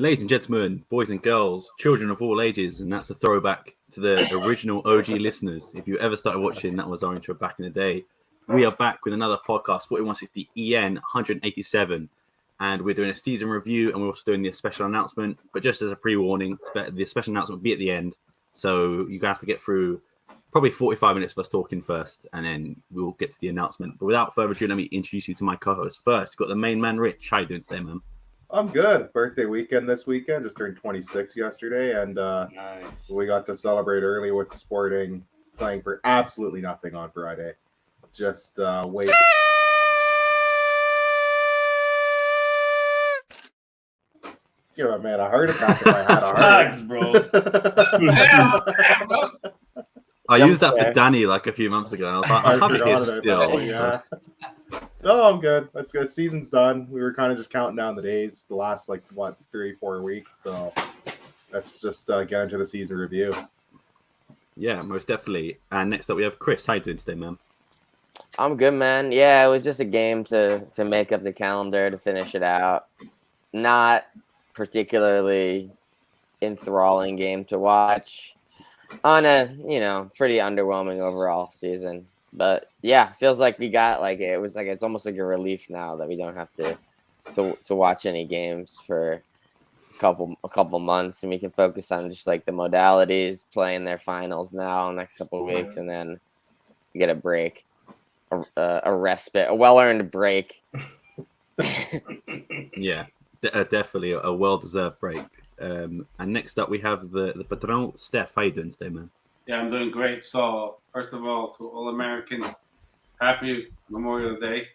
Ladies and gentlemen, boys and girls, children of all ages, and that's a throwback to the original OG listeners. If you ever started watching, that was our intro back in the day. We are back with another podcast, Sporting160EN 187, and we're doing a season review, and we're also doing the special announcement. But just as a pre-warning, the special announcement will be at the end, so you have to get through probably 45 minutes of us talking first, and then we'll get to the announcement. But without further ado, let me introduce you to my co-host. First, you've got the main man, Rich. How you doing today, man? I'm good. Birthday weekend this weekend. Just turned 26 yesterday, and Nice. we got to celebrate early with Sporting playing for absolutely nothing on Friday. Just wait. Give a man a heart attack if I had a heart. Facts, bro. I used that for Danny like a few months ago. And I was like, I have it here still. Yeah. No, I'm good. That's good. Season's done. We were kind of just counting down the days, the last 3-4 weeks. So let's just get into the season review. Yeah, most definitely. And next up, we have Chris. How you doing today, man? I'm good, man. Yeah, it was just a game to make up the calendar, to finish it out. Not particularly enthralling game to watch on a, pretty underwhelming overall season. But yeah, feels like we got it's almost like a relief now that we don't have to watch any games for a couple months, and we can focus on just like the modalities, playing their finals now next couple of weeks, and then get a break, a respite, a well-earned break. Yeah, definitely a well-deserved break. And next up, we have the patron, Steph. How you doing today, man? Yeah, I'm doing great. So, first of all, to all Americans, happy Memorial Day.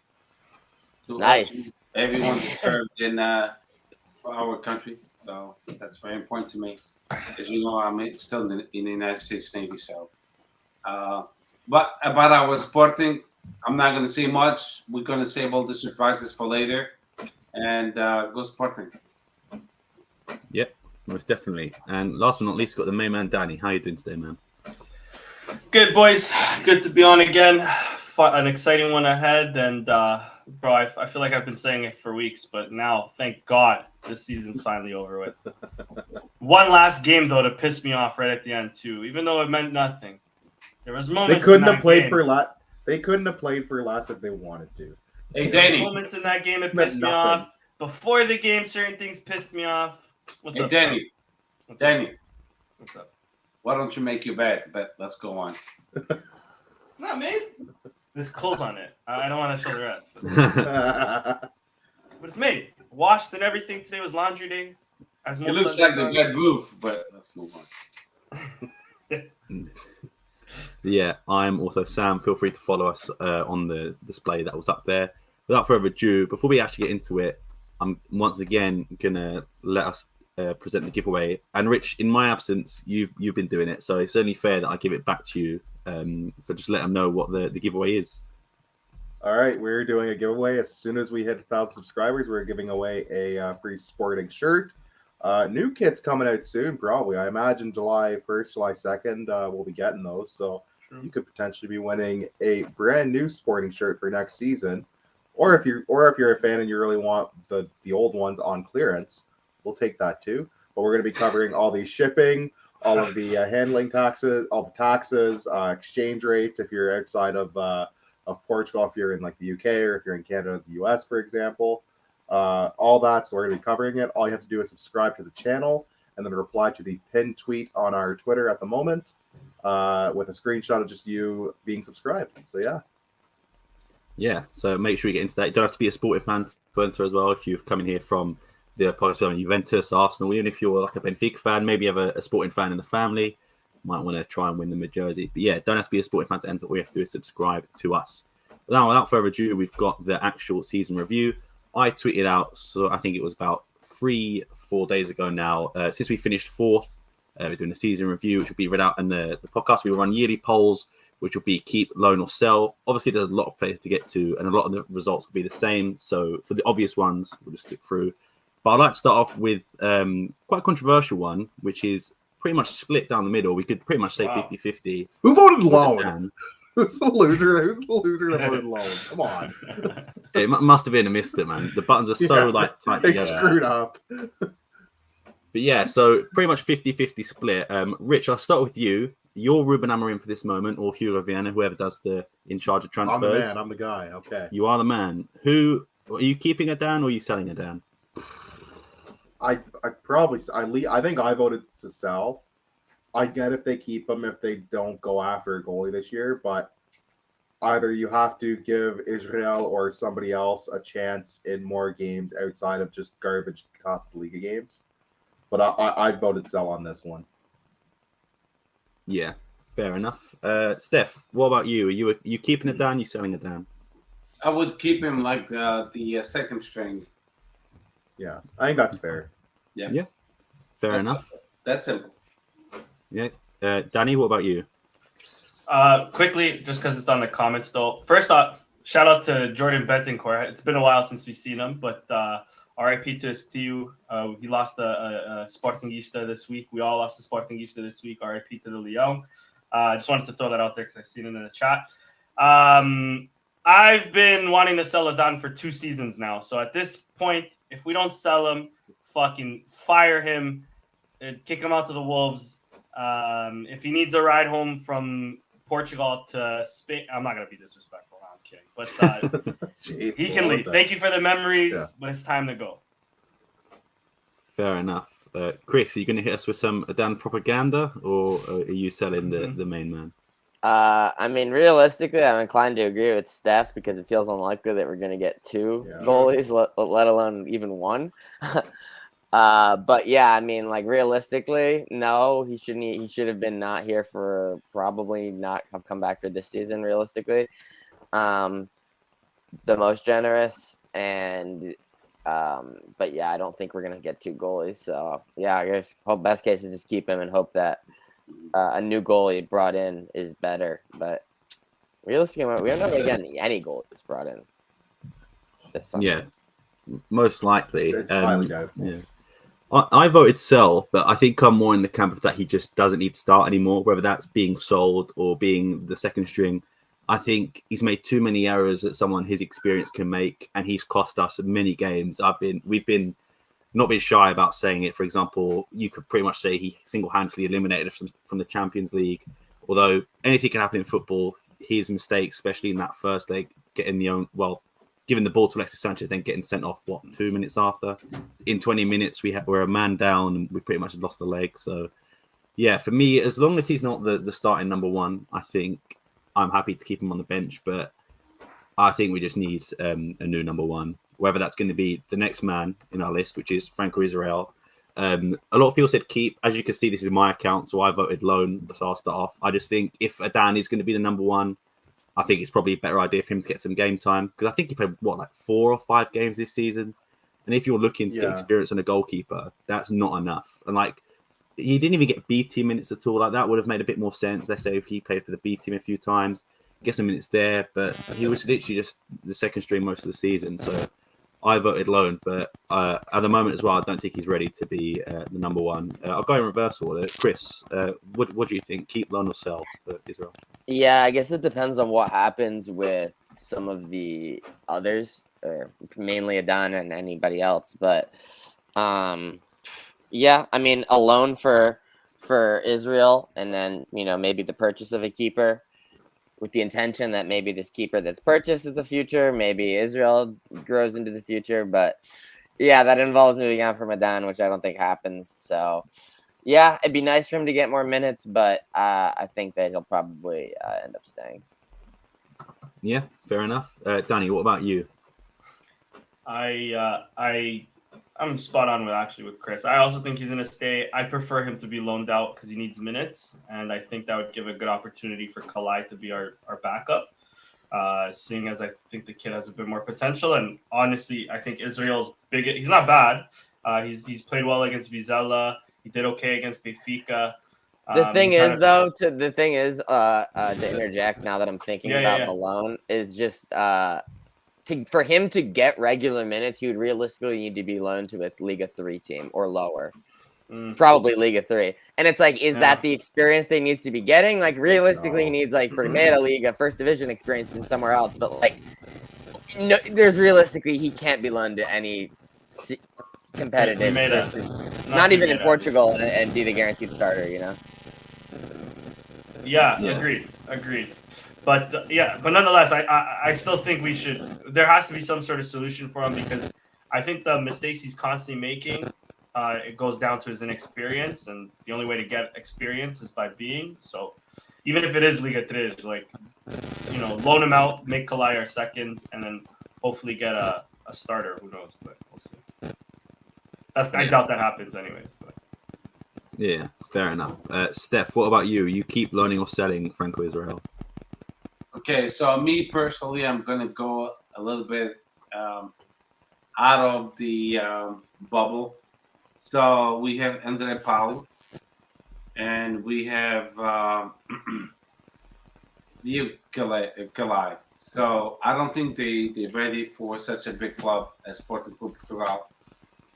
To Nice. everyone who served in our country. So, that's very important to me. As you know, I'm still in the United States Navy. So, but about our Sporting, I'm not going to say much. We're going to save all the surprises for later. And go Sporting. Yep, most definitely. And last but not least, got the main man, Danny. How you doing today, man? Good, boys. Good to be on again. An exciting one ahead. And, bro, I feel like I've been saying it for weeks, but now, thank God, this season's finally over with. One last game, though, to piss me off right at the end, too, even though it meant nothing. There was moments They couldn't in have played game. for less. They couldn't have played for less if they wanted to. Hey, There was Danny. moments in that game it Meant pissed me nothing. off. Before the game, certain things pissed me off. What's Hey, up, Danny. What's Danny, up? What's up? why don't you make your bed? But let's go on. It's not made. There's clothes on it. I don't want to show the rest. But it's made. Washed and everything. Today was laundry day. As It most looks like the Sundays are. red roof, but let's move on. Yeah, I'm also Sam. Feel free to follow us on the display that was up there. Without further ado, before we actually get into it, I'm once again gonna let us present the giveaway. And Rich, in my absence, you've been doing it, so it's only fair that I give it back to you. So just let them know what the giveaway is. All right, we're doing a giveaway. As soon as we hit 1,000 subscribers, we're giving away a free Sporting shirt. New kits coming out soon, probably. I imagine July 1st, July 2nd, we'll be getting those. So you could potentially be winning a brand new Sporting shirt for next season. Or if you're a fan and you really want the old ones on clearance, we'll take that too. But we're going to be covering all the shipping, all of the handling taxes, all the taxes, exchange rates if you're outside of Portugal, if you're in like the UK, or if you're in Canada, the US, for example. All that. So we're going to be covering it. All you have to do is subscribe to the channel and then reply to the pinned tweet on our Twitter at the moment with a screenshot of just you being subscribed. So yeah. Yeah, so make sure you get into that. You don't have to be a Sporting fan to enter as well. If you've come in here from the podcast from Juventus, Arsenal, even if you're like a Benfica fan, maybe you have a Sporting fan in the family, might want to try and win them a jersey. But yeah, don't have to be a Sporting fan to enter. All you have to do is subscribe to us. Now, without further ado, we've got the actual season review. I tweeted out, so I think it was about 3-4 days ago now, since we finished fourth, we're doing a season review, which will be read out in the podcast. We will run yearly polls, which will be keep, loan, or sell. Obviously, there's a lot of players to get to, and a lot of the results will be the same. So for the obvious ones, we'll just skip through. But I'd like to start off with quite a controversial one, which is pretty much split down the middle. We could pretty much say 50-50. Who voted loan? Who's the loser? Who's the loser that voted loan? Come on. It must have been a mister, man. The buttons are so tight They together. screwed up. But yeah, so pretty much 50-50 split. Rich, I'll start with you. You're Ruben Amorim for this moment, or Hugo Viana, whoever does the in charge of transfers. I'm the man. I'm the guy. Okay. You are the man. Who are you keeping a Dan or are you selling a Dan? I think I voted to sell. I get if they keep him if they don't go after a goalie this year, but either you have to give Israel or somebody else a chance in more games outside of just garbage Costa Liga games. But I voted sell on this one. Yeah, fair enough. Steph, what about you? Are you keeping it down? You selling it down? I would keep him like the second string. Yeah, I think that's fair. Yeah. Fair That's enough. simple. That's simple. Yeah. Danny, what about you? Quickly, just because it's on the comments though. First off, shout out to Jordan Betancourt. It's been a while since we've seen him, but RIP to his Tiu. He lost a Sportingista this week. We all lost a Sportingista this week. RIP to the Leon. I just wanted to throw that out there because I seen it in the chat. I've been wanting to sell Adan for 2 seasons now. So at this point, if we don't sell him, fucking fire him, and kick him out to the Wolves. If he needs a ride home from Portugal to Spain, I'm not going to be disrespectful. I'm kidding. But he can leave. Thank you for the memories, but it's time to go. Fair enough. Chris, are you going to hit us with some Adan propaganda or are you selling the main man? I mean, realistically, I'm inclined to agree with Steph because it feels unlikely that we're going to get 2 goalies, let alone even 1. But yeah, I mean, like realistically, no, he should have been not here for probably not have come back for this season. Realistically, the most generous and but yeah, I don't think we're gonna get 2 goalies. So yeah, I guess best case is just keep him and hope that a new goalie brought in is better. But realistically, we're not gonna get any goalies brought in this summer. Yeah, most likely. It's highly doubtful. Yeah. I voted sell, but I think I'm more in the camp of that he just doesn't need to start anymore, whether that's being sold or being the second string. I think he's made too many errors that someone his experience can make, and he's cost us many games. We've been not been shy about saying it. For example, you could pretty much say he single-handedly eliminated us from the Champions League. Although anything can happen in football, his mistakes, especially in that first leg, giving the ball to Alexis Sanchez, then getting sent off, 2 minutes after? In 20 minutes, we're a man down and we pretty much lost the leg. So, yeah, for me, as long as he's not the starting number 1, I think I'm happy to keep him on the bench. But I think we just need a new number 1, whether that's going to be the next man in our list, which is Franco Israel. A lot of people said keep. As you can see, this is my account, so I voted loan, so I'll start off. I just think if Adan is going to be the number 1, I think it's probably a better idea for him to get some game time because I think he played 4 or 5 games this season, and if you're looking to get experience on a goalkeeper, that's not enough. And he didn't even get B team minutes at all. That would have made a bit more sense. Let's say if he played for the B team a few times, get some minutes there, but he was literally just the second string most of the season. So I voted loan, but at the moment as well, I don't think he's ready to be the number 1. I'll go in reverse order. Chris, what do you think? Keep, loan, or sell for Israel? Yeah, I guess it depends on what happens with some of the others, or mainly Adan and anybody else. But yeah, I mean, a loan for Israel, and then maybe the purchase of a keeper, with the intention that maybe this keeper that's purchased is the future, maybe Israel grows into the future. But yeah, that involves moving on from Adan, which I don't think happens. So yeah, it'd be nice for him to get more minutes, but I think that he'll probably end up staying. Yeah, fair enough. Danny, what about you? I'm spot on with Chris. I also think he's going to stay. I prefer him to be loaned out because he needs minutes, and I think that would give a good opportunity for Kalai to be our backup, seeing as I think the kid has a bit more potential. And honestly, I think Israel's big. He's not bad. He's played well against Vizela. He did okay against Benfica. The thing is, to interject now that I'm thinking about the loan, is just for him to get regular minutes, he would realistically need to be loaned to a Liga 3 team or lower. Probably Liga 3. And it's is that the experience they needs to be getting? Realistically, he needs Primera Liga, first division experience in somewhere else. But there's realistically, he can't be loaned to any competitive. not even in Portugal and be the guaranteed starter, you know? Yeah. Agreed. But but nonetheless, I still think there has to be some sort of solution for him, because I think the mistakes he's constantly making, it goes down to his inexperience, and the only way to get experience is by being. So even if it is Liga 3, like, loan him out, make Kalai our second, and then hopefully get a starter. Who knows? But we'll see. I doubt that happens anyways. But. Yeah, fair enough. Steph, what about you? You keep loaning or selling Franco Israel? Okay, so me personally, I'm going to go a little bit out of the bubble. So we have Andre Paulo, and we have Diego Calai. So I don't think they're ready for such a big club as Sporting Club Portugal.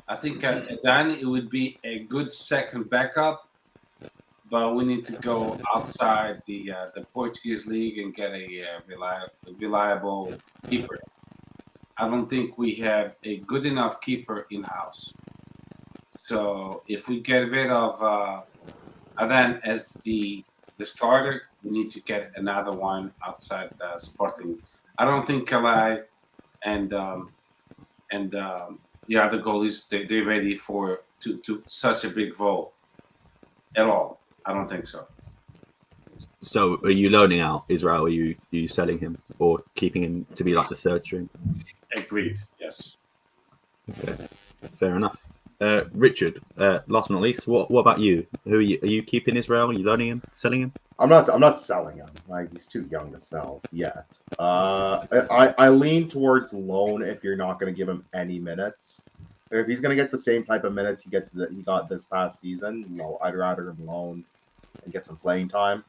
I think Dan, it would be a good second backup, but we need to go outside the Portuguese league and get a reliable keeper. I don't think we have a good enough keeper in-house. So if we get rid of Adan as the starter, we need to get another one outside Sporting. I don't think Kalai and the other goalies they're ready to such a big role at all. I don't think so. So are you loaning out Israel? Or are you selling him or keeping him to be like the third string? Agreed. Yes. Okay, fair enough. Richard, last but not least, what about you? Are you keeping Israel? Are you loaning him, selling him? I'm not selling him. Like, he's too young to sell yet. I lean towards loan if you're not going to give him any minutes. If he's going to get the same type of minutes he got this past season, I'd rather him loan and get some playing time.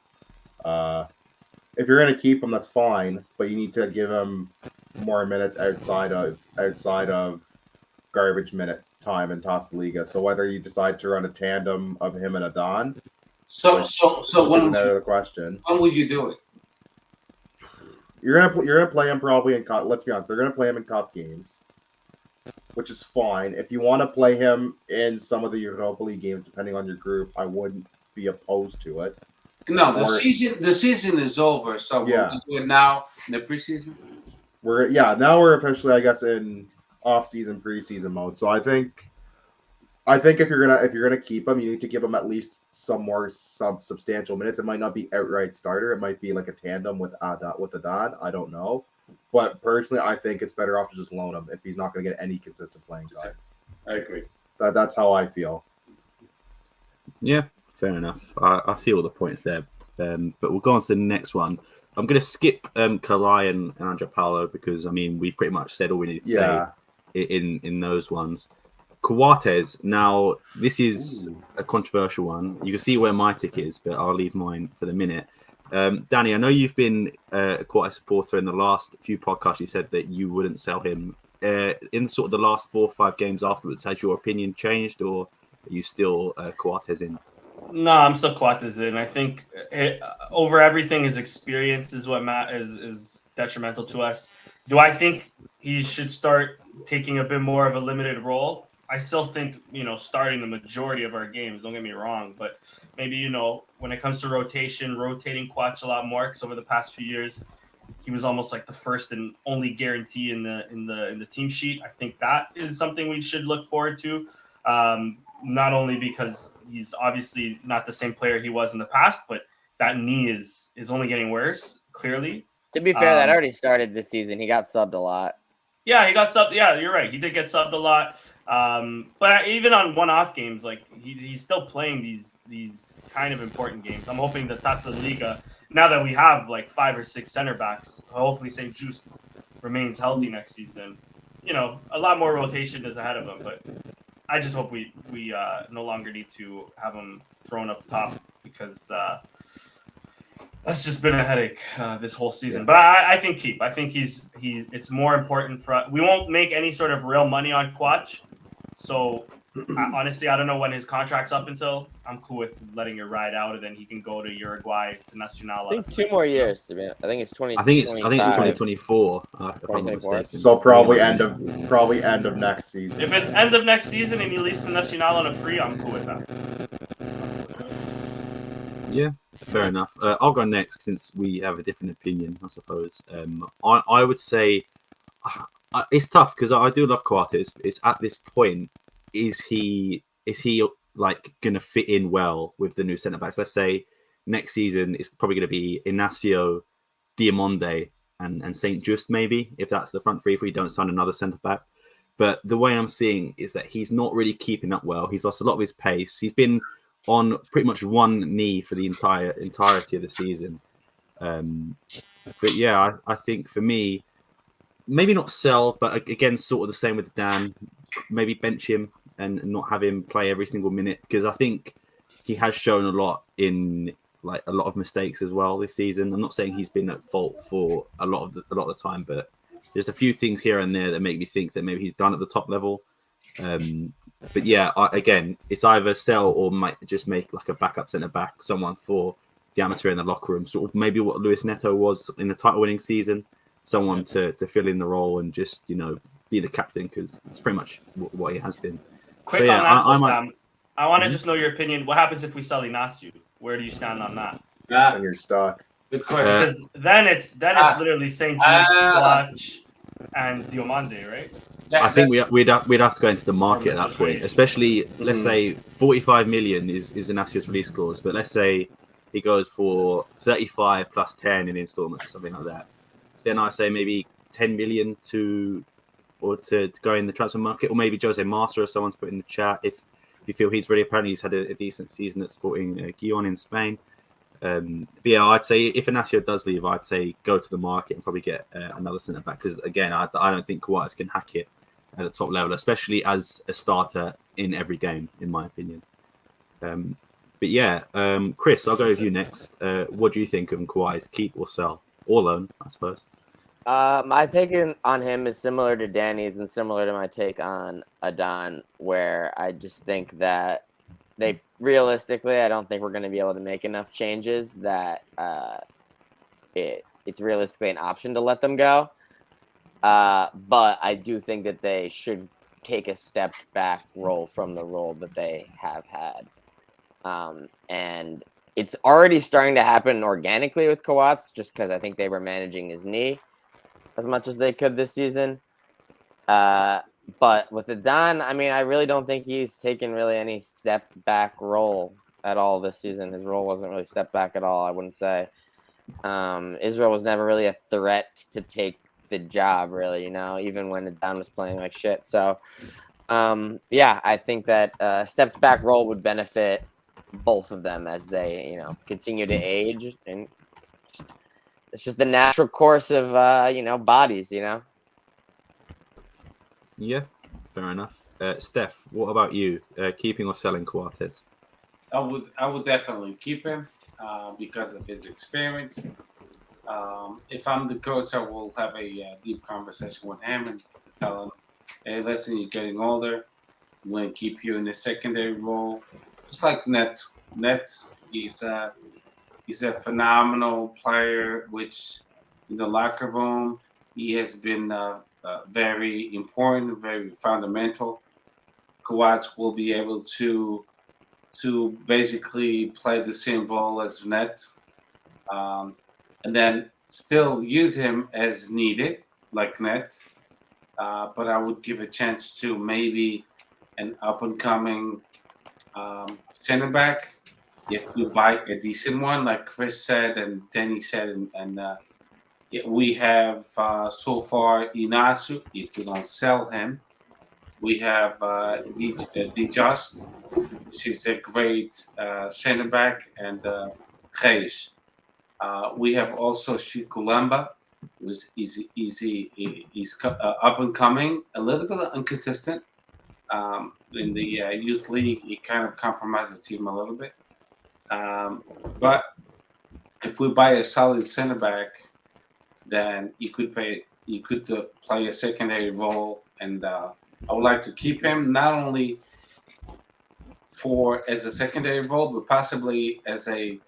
If you're going to keep him, that's fine, but you need to give him more minutes outside of garbage minute time in Taça Liga. So whether you decide to run a tandem of him and Adan, so when out of the question. When would you do it? You're gonna play him probably in cup. Let's be honest, they're gonna play him in cup games, which is fine. If you want to play him in some of the Europa League games, depending on your group, I wouldn't be opposed to it. No, the season is over. So yeah, we'll do it now in the preseason. Now we're officially, I guess, in off-season preseason mode. So I think if you're gonna keep him, you need to give him at least some substantial minutes. It might not be outright starter. It might be like a tandem with Adan. I don't know, but personally, I think it's better off to just loan him if he's not going to get any consistent playing time. I agree. That's how I feel. Yeah, fair enough. I see all the points there, but we'll go on to the next one. I'm going to skip Kalai and Andre Paulo because we've pretty much said all we need to say in those ones. Coates, now this is a controversial one. You can see where my tick is, but I'll leave mine for the minute. Danny, I know you've been quite a supporter in the last few podcasts. You said that you wouldn't sell him. In sort of the last 4 or 5 games afterwards, has your opinion changed, or are you still Coates in? No, I'm still Coates in. I think over everything, his experience is what is detrimental to us. Do I think he should start taking a bit more of a limited role? I still think, starting the majority of our games, don't get me wrong, but maybe, when it comes to rotating Quach a lot more, because over the past few years, he was almost like the first and only guarantee in the team sheet. I think that is something we should look forward to. Not only because he's obviously not the same player he was in the past, but that knee is only getting worse, clearly. To be fair, that already started this season. He got subbed a lot. Yeah, he got subbed. Yeah, you're right. He did get subbed a lot. But even on one-off games, like he's still playing these kind of important games. I'm hoping that Taça Liga, now that we have like 5 or 6 center backs, hopefully St. Just remains healthy next season. A lot more rotation is ahead of him, but I just hope we no longer need to have him thrown up top because that's just been a headache this whole season. Yeah. But I think keep. I think it's more important for us. We won't make any sort of real money on Quach. So Honestly, I don't know when his contract's up until. I'm cool with letting it ride out, and then he can go to Uruguay to Nacional. I think 2 more years. I think it's 20. I think it's 2024. If I'm not 2024. mistaken. So probably end of next season. If it's end of next season and he leaves to Nacional on a free, I'm cool with that. Yeah, fair enough. I'll go next since we have a different opinion, I suppose. I would say it's tough because I do love Coates. It's at this point, is he like going to fit in well with the new centre backs? Let's say next season it's probably going to be Inacio, Diamonde, and Saint Just maybe, if that's the front three if we don't sign another centre back. But the way I'm seeing is that he's not really keeping up well. He's lost a lot of his pace. He's been on pretty much one knee for the entirety of the season. But yeah, I think for me, maybe not sell, but again, sort of the same with Dan. Maybe bench him and not have him play every single minute, because I think he has shown a lot in like a lot of mistakes as well this season. I'm not saying he's been at fault for a lot of the time, but there's a few things here and there that make me think that maybe he's done at the top level. But yeah, again, it's either sell or might just make like a backup centre back, someone for the atmosphere in the locker room, sort of maybe what Luis Neto was in the title winning season, someone to fill in the role and just, you know, be the captain, because it's pretty much what he has been. Quick So, yeah, on that, Sam. I want to just know your opinion. What happens if we sell Inacio? Where do you stand on that? On your stock. Good question. Because then it's literally St. Just, Clutch, and Diomande, right? I think we'd have to go into the market at that point, especially let's say 45 million is Inacio's release clause, but let's say he goes for 35 plus 10 in installments or something like that. Then I say maybe 10 million to go in the transfer market, or maybe Jose Master, as someone's put in the chat, if you feel he's ready. Apparently he's had a decent season at Sporting Gijon in Spain. But yeah, I'd say if Inacio does leave, I'd say go to the market and probably get another centre back, because again, I don't think Coates can hack it at the top level, especially as a starter in every game, in my opinion. But yeah, Chris, I'll go with you next. What do you think of Coates? Keep or sell, or loan, I suppose? My take on him is similar to Danny's and similar to my take on Adan, where I just think that I don't think we're going to be able to make enough changes that it's realistically an option to let them go. But I do think that they should take a step back role from the role that they have had. And it's already starting to happen organically with Coates, just because I think they were managing his knee as much as they could this season. But with Adan, I mean, I really don't think he's taken really any step back role at all this season. His role wasn't really step back at all, I wouldn't say. Israel was never really a threat to take the job, really, you know, even when Adan was playing like shit. So, yeah, I think that a stepped back role would benefit both of them as they, you know, continue to age. And it's just the natural course of, you know, bodies, you know. Yeah, fair enough. Steph, what about you? Keeping or selling Coates? I would definitely keep him because of his experience. If I'm the coach, I will have a deep conversation with him and tell him, "Hey, listen, you're getting older. We're going to keep you in the secondary role, just like Net. Net, he's a phenomenal player, which in the locker room he has been very important, very fundamental. Coates will be able to basically play the same role as Net, and then still use him as needed, like Net. But I would give a chance to maybe an up-and-coming center back if we buy a decent one, like Chris said and Danny said, and we have so far Inasu. If we don't sell him, we have Just, which is a great center back, and Geis. We have also Shikulamba, who is up and coming, a little bit inconsistent. In the youth league, he kind of compromised the team a little bit. But if we buy a solid center back, then you could play a secondary role, and I would like to keep him not only for as a secondary role, but possibly as a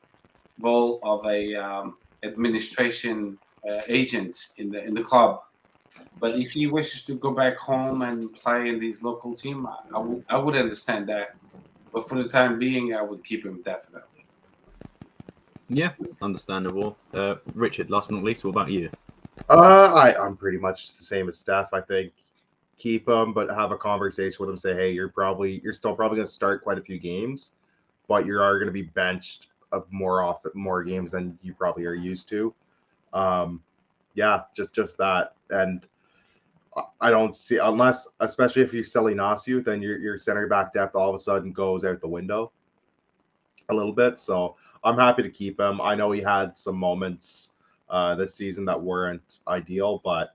role of a administration agent in the club. But if he wishes to go back home and play in his local team, I would understand that. But for the time being, I would keep him definitely. Yeah, understandable. Richard, last but not least, what about you? I'm pretty much the same as Steph. I think keep him, but have a conversation with him. Say, hey, you're still probably going to start quite a few games, but you are going to be benched of more games than you probably are used to. Yeah, just that. And I don't see, unless, especially if you sell Inacio, then your center back depth all of a sudden goes out the window a little bit. So I'm happy to keep him. I know he had some moments this season that weren't ideal, but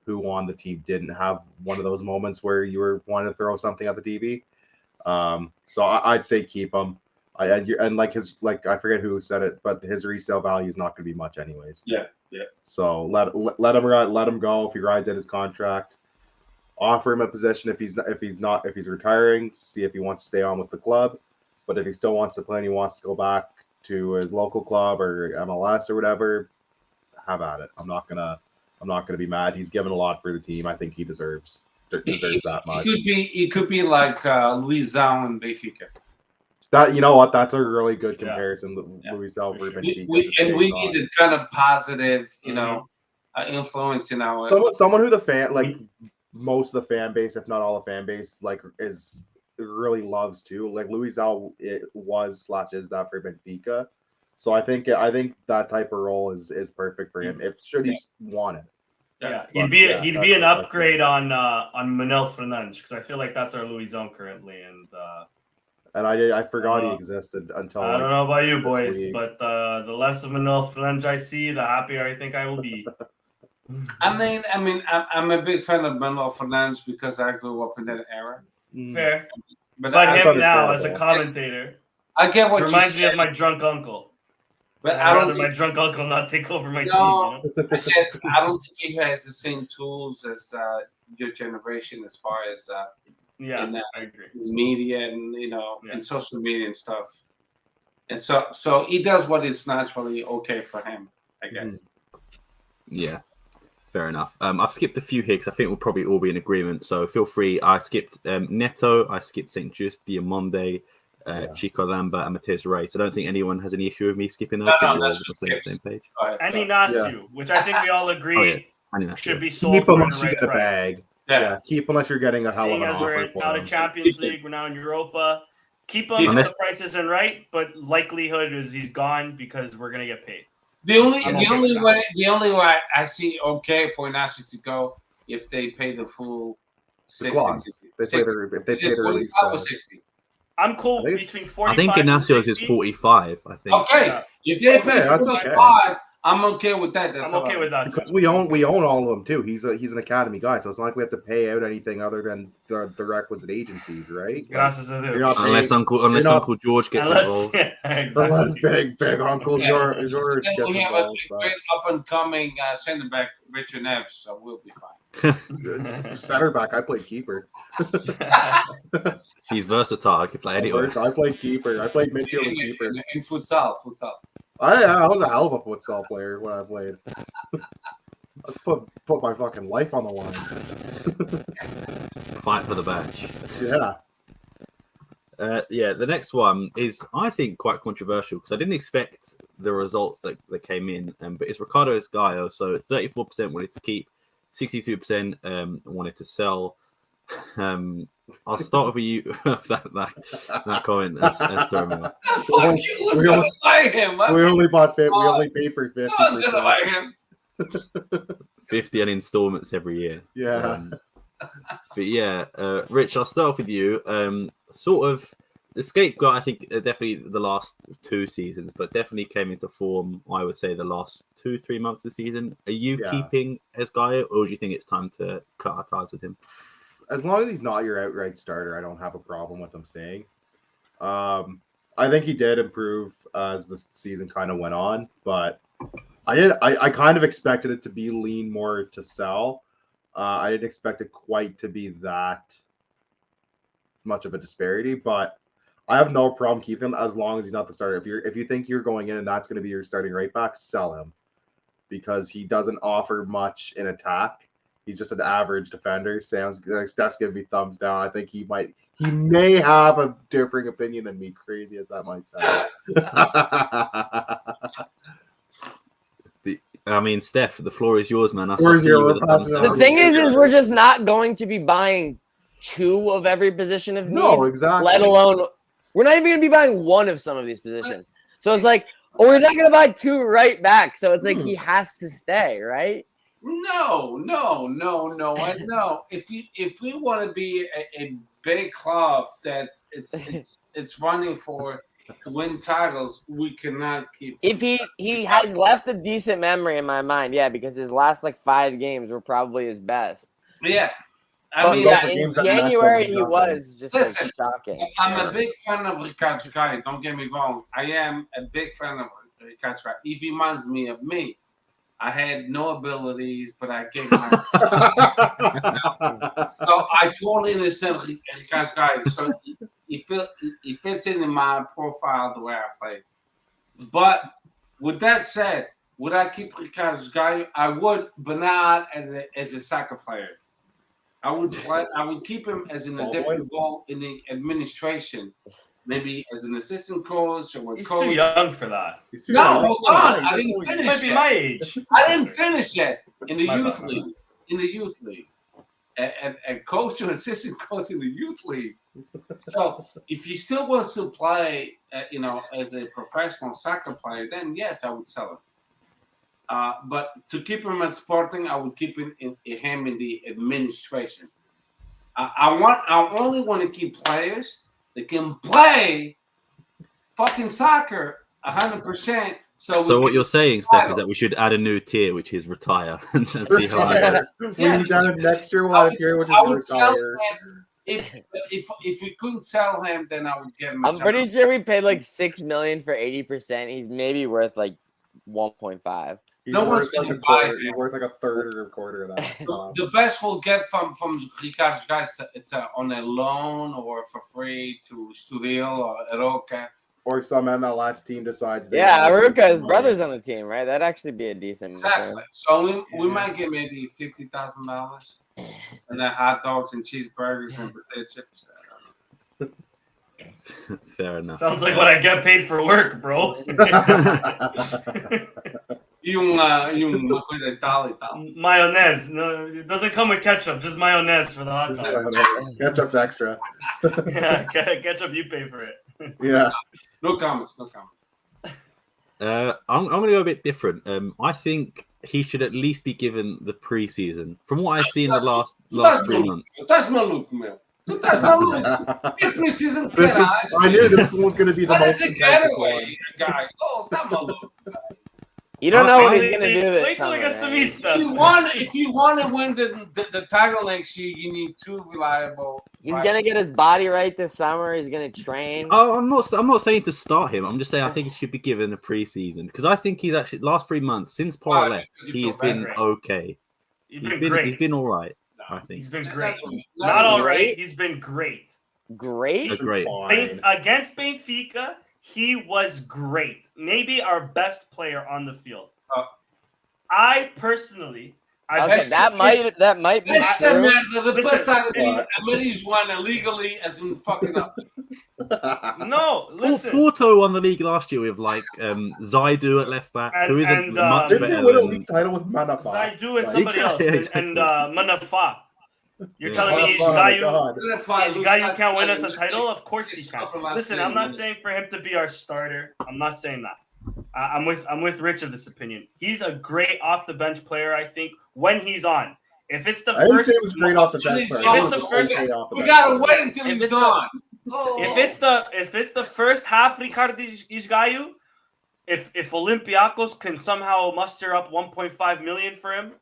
who on the team didn't have one of those moments where you were wanting to throw something at the TV? So I'd say keep him. And like I forget who said it, but his resale value is not going to be much anyways. Yeah. So let him go if he rides out his contract. Offer him a position if he's retiring. See if he wants to stay on with the club. But if he still wants to play and he wants to go back to his local club or MLS or whatever, have at it. I'm not gonna be mad. He's given a lot for the team. I think he deserves that much. It could be like Luizão and Benfica. That, you know what? That's a really good comparison. Luizão for Benfica. We need a kind of positive, influence in our someone who the fan, like most of the fan base, if not all the fan base, like is really loves too. Like Luizão is that for Benfica. So I think that type of role is perfect for him. Should he want it. Yeah, he'd be an upgrade on Manel Fernandes, because I feel like that's our Luizão currently, and I forgot he existed until I don't know about you boys, but the less of Manel Fernandes I see, the happier I think I will be. I mean, I'm a big fan of Manuel Fernandes because I grew up in that era. Fair, but him now as a commentator, I get what reminds me of my drunk uncle. But I don't think my drunk uncle not take over my team. I don't think he has the same tools as your generation as far as I agree. Media and and social media and stuff. And so he does what is naturally okay for him, I guess. Yeah. Fair enough. I've skipped a few here because I think we'll probably all be in agreement. So feel free. I skipped Neto. I skipped St. Just, Diamonde, Chico Lambert, and Mateus Rey. So I don't think anyone has any issue with me skipping those. No, that's the same page. And Inacio, which I think we all agree should be sold keep for unless the right you get a price. bag. Yeah, keep unless you're getting a hell of an offer. We're out of Champions League, we're now in Europa. Keep him if the price isn't right, but likelihood is he's gone because we're gonna get paid. The only way I see okay for Inacio to go if they pay the full 60. If they pay their release 60. I'm cool between 45. I think Inacio's is 45. I think. Okay, if they pay 45, I'm okay with that. I'm okay with that because we own all of them too. He's an academy guy, so it's not like we have to pay out anything other than the requisite agent fees, right? Unless Uncle George gets involved. Yeah, exactly. Unless big Uncle George gets we have involved. a great up and coming center back, Richard Neves, so we'll be fine. Center back, I played keeper. He's versatile. I can play anywhere. I played keeper. I played midfield and keeper. In futsal. I was a hell of a futsal player when I played. I put my fucking life on the line. Fight for the badge. Yeah. The next one is, I think, quite controversial because I didn't expect the results that came in, but it's Ricardo Esgaio. So 34% wanted to keep, 62% wanted to sell. I'll start with you. that comment. That's thrown me off. We only paid for 50. I was gonna buy him. 50 on installments every year. Yeah. But yeah, Rich, I'll start off with you. Sort of the scapegoat, I think, definitely the last 2 seasons, but definitely came into form, I would say, the last 2-3 months of the season. Are you keeping Esgaio, or do you think it's time to cut our ties with him? As long as he's not your outright starter, I don't have a problem with him staying. I think he did improve as the season kind of went on, but I kind of expected it to be lean more to sell. I didn't expect it quite to be that much of a disparity, but I have no problem keeping him as long as he's not the starter. If you think you're going in and that's going to be your starting right back, sell him because he doesn't offer much in attack. He's just an average defender. Steph's giving me thumbs down. I think he may have a differing opinion than me, crazy as that might sound. I mean, Steph, the floor is yours, man. The thing is we're just not going to be buying 2 of every position of need. No, exactly. Let alone, we're not even going to be buying 1 of some of these positions. So it's like, we're not going to buy 2 right back. So it's like he has to stay, right? No. If we want to be a big club that it's running for to win titles, we cannot keep. If he has left a decent memory in my mind, yeah, because his last 5 games were probably his best. Yeah, in January he was just shocking. I'm a big fan of Ricardo Gaia. Don't get me wrong. I am a big fan of Ricardo Gaia. He reminds me of me. I had no abilities, but I gave my. So I totally understand Ricardo Gaia. So he fits in my profile the way I play. But with that said, would I keep Ricardo Gaia? I would, but not as a soccer player. I would keep him as in a different role in the administration, maybe as an assistant coach or He's coach. too young for that. No, hold on. I didn't finish He might be yet. my age. I didn't finish yet in the My youth bad. league. In the youth league, and coach or assistant coach in the youth league. So if he still wants to play, as a professional soccer player, then yes, I would sell him. But to keep him at Sporting, I would keep him in the administration. I only want to keep players that can play fucking soccer 100%. So what you're saying, Steph, is that we should add a new tier, which is retire, and see how it goes. We need that next year. We'll have a tier which I would is sell retire. him if we couldn't sell him, then I would get him. I'm pretty sure we paid $6 million for 80%. He's maybe worth 1.5. No one's worth gonna a buy quarter. him. He's worth a third or a quarter of that. The best we'll get from Ricardo guys, it's on a loan or for free to Studil or Aroca. Or some MLS team decides. Yeah, Aruka's brother's on the team, right? That'd actually be a decent. Exactly. So we might get maybe $50,000, and then hot dogs and cheeseburgers and potato chips. Fair enough. Sounds like what I get paid for work, bro. Uma coisa e tal. Mayonnaise. No, it doesn't come with ketchup, just mayonnaise for the hot dog. Ketchup's extra. Yeah, ketchup, you pay for it. Yeah. No comments. I'm going to go a bit different. I think he should at least be given the preseason. From what I've seen in the last 3 months. That's maluco, meu. Tu estás maluco? Que preseason, caralho. I knew this was going to be the most That's a intense getaway, one. guy. Oh, tá maluco. You don't know what he's gonna do this Wait till summer, he gets to right? me stuff. If you want to win the title next year, you need 2 reliable. He's gonna get his body right this summer. He's gonna train. Oh, I'm not saying to start him. I'm just saying I think he should be given the preseason because I think he's actually last 3 months since Paul left, he's been okay. He's been great. He's been all right. I think He's been great. Not Not all great. right. He's been great. Great. great. Fine. Against Benfica, he was great. Maybe our best player on the field. I personally, Okay, that might be Esta true. merda de Listen, passar a marijuana legally as in fucking up. no, listen. Porto won the league last year with Zaidu at left back, who isn't And, much Didn't they better win a than. league title with Manafa? Zaidu and somebody Exactly. else, and Manafa. You're Yeah. telling me Oh my Ishgayu God. can't win us a title? Of course he can. Listen, I'm not saying for him to be our starter. I'm not saying that. I'm with Rich of this opinion. He's a great off the bench player. I think when he's on. If it's the I didn't first, say it was great off the bench. If but it's it the was first- okay off the We bench. gotta wait until If he's it's the- on. if it's the first half, Ricardo Ishgayu, if Olympiacos can somehow muster up 1.5 million for him,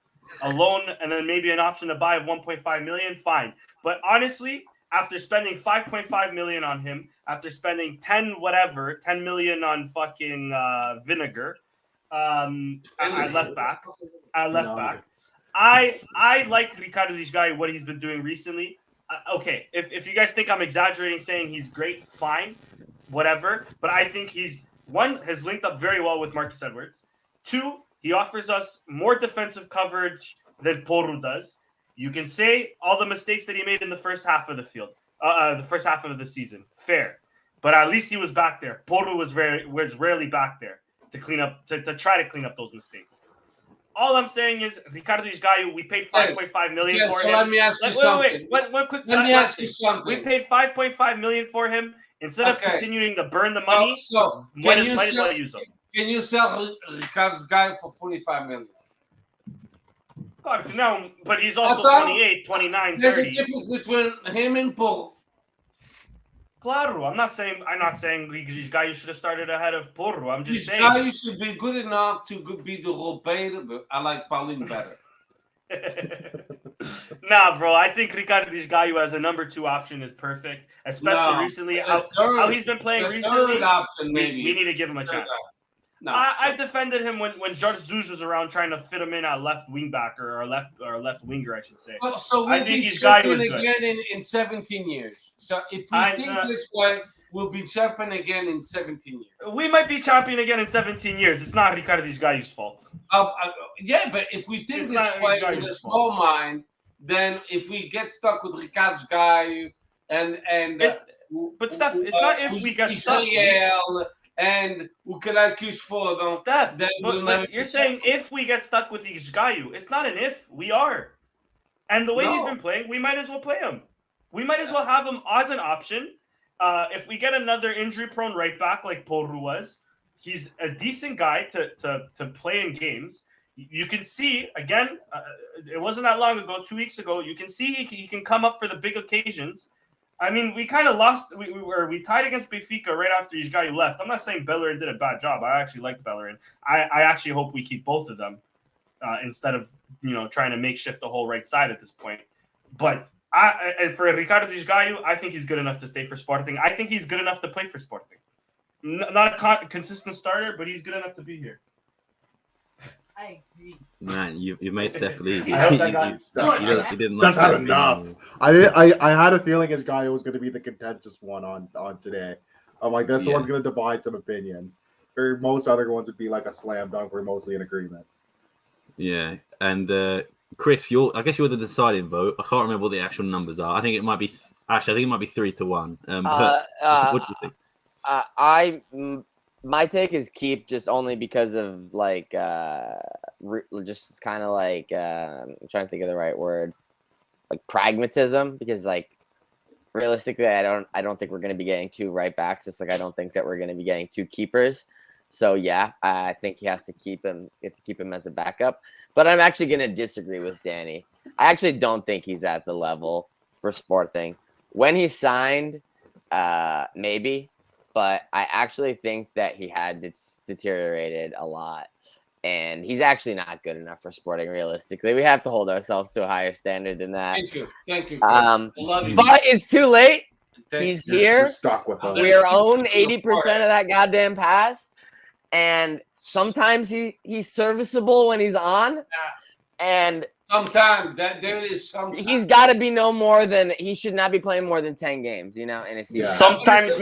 a loan, and then maybe an option to buy of 1.5 million, fine. But honestly, after spending 5.5 million on him, after spending 10 million on fucking vinegar, I left back. I like Ricardo Ishgayu, what he's been doing recently. Okay, if you guys think I'm exaggerating saying he's great, fine. whatever. But I think he's, one, has linked up very well with Marcus Edwards. Two, he offers us more defensive coverage than Porro does. You can say all the mistakes that he made in the first half of the field, the first half of the season. Fair. But at least he was back there. Porro was rarely back there to clean up, to try to clean up those mistakes. All I'm saying is, Ricardo Gaio, we paid $5.5 million for him. Let me ask you something. One quick. Let me ask you something. We paid $5.5 million for him. Instead of continuing to burn the money, so might as well use them. Can you sell Ricardo Gaio for $45 million? God, no, but he's also 28, 29, 30. There's a difference between him and Porro. Claro, I'm not saying this guy should have started ahead of Porro. I'm just saying this guy should be good enough to be the roupeiro, but I like Paulinho better. Nah, bro. I think Ricardo Gaio as a number 2 option is perfect, especially recently. How he's been playing recently. Option, we need to give him a chance. No, I defended him when Jorge Jesus was around, trying to fit him in at left wing back or left winger, I should say. So I think he's champion again in 17 years. So if we think this way, we'll be champion again in 17 years. We might be champion again in 17 years. It's not Ricardo Gaio's fault. Yeah, but if we think this way with a small mind, then if we get stuck with Ricardo Gaio but Steph, it's not if we get stuck. And o caralho que os fodam. Steph, but you're saying if we get stuck with Gaio, it's not an if. We are. And the way he's been playing, we might as well play him. We might as well have him as an option. If we get another injury-prone right back like Porro was, he's a decent guy to play in games. You can see, again, it wasn't that long ago, 2 weeks ago, you can see he can come up for the big occasions. I mean, we kind of lost. We tied against Benfica right after Gaio left. I'm not saying Bellerin did a bad job. I actually liked Bellerin. I actually hope we keep both of them instead of trying to makeshift the whole right side at this point. But and for Ricardo Gaio, I think he's good enough to stay for Sporting. I think he's good enough to play for Sporting. Not a consistent starter, but he's good enough to be here. I agree. Man, you made Steph leave. I hope that got He didn't That's like had enough. I had a feeling his guy was going to be the contentious one on today. I'm like, this one's going to divide some opinion. Or most other ones would be like a slam dunk. We're mostly in agreement. Yeah, and Chris, I guess you're the deciding vote. I can't remember what the actual numbers are. I think it might be 3-1. What do you think? My take is keep, just only because of just kind of I'm trying to think of the right word, like pragmatism. Because realistically, I don't think we're going to be getting 2 right back. Just like I don't think that we're going to be getting 2 keepers. So yeah, I think he has to keep him. You have to keep him as a backup. But I'm actually going to disagree with Danny. I actually don't think he's at the level for Sporting. When he signed, maybe. But I actually think that he had deteriorated a lot. And he's actually not good enough for Sporting, realistically. We have to hold ourselves to a higher standard than that. Thank you. Love you. But it's too late. He's here. You're stuck with him. We are own 80% of that goddamn pass. And sometimes he's serviceable when he's on. And sometimes there is sometimes. He's got to be he should not be playing more than 10 games, in a season. Yeah. Sometimes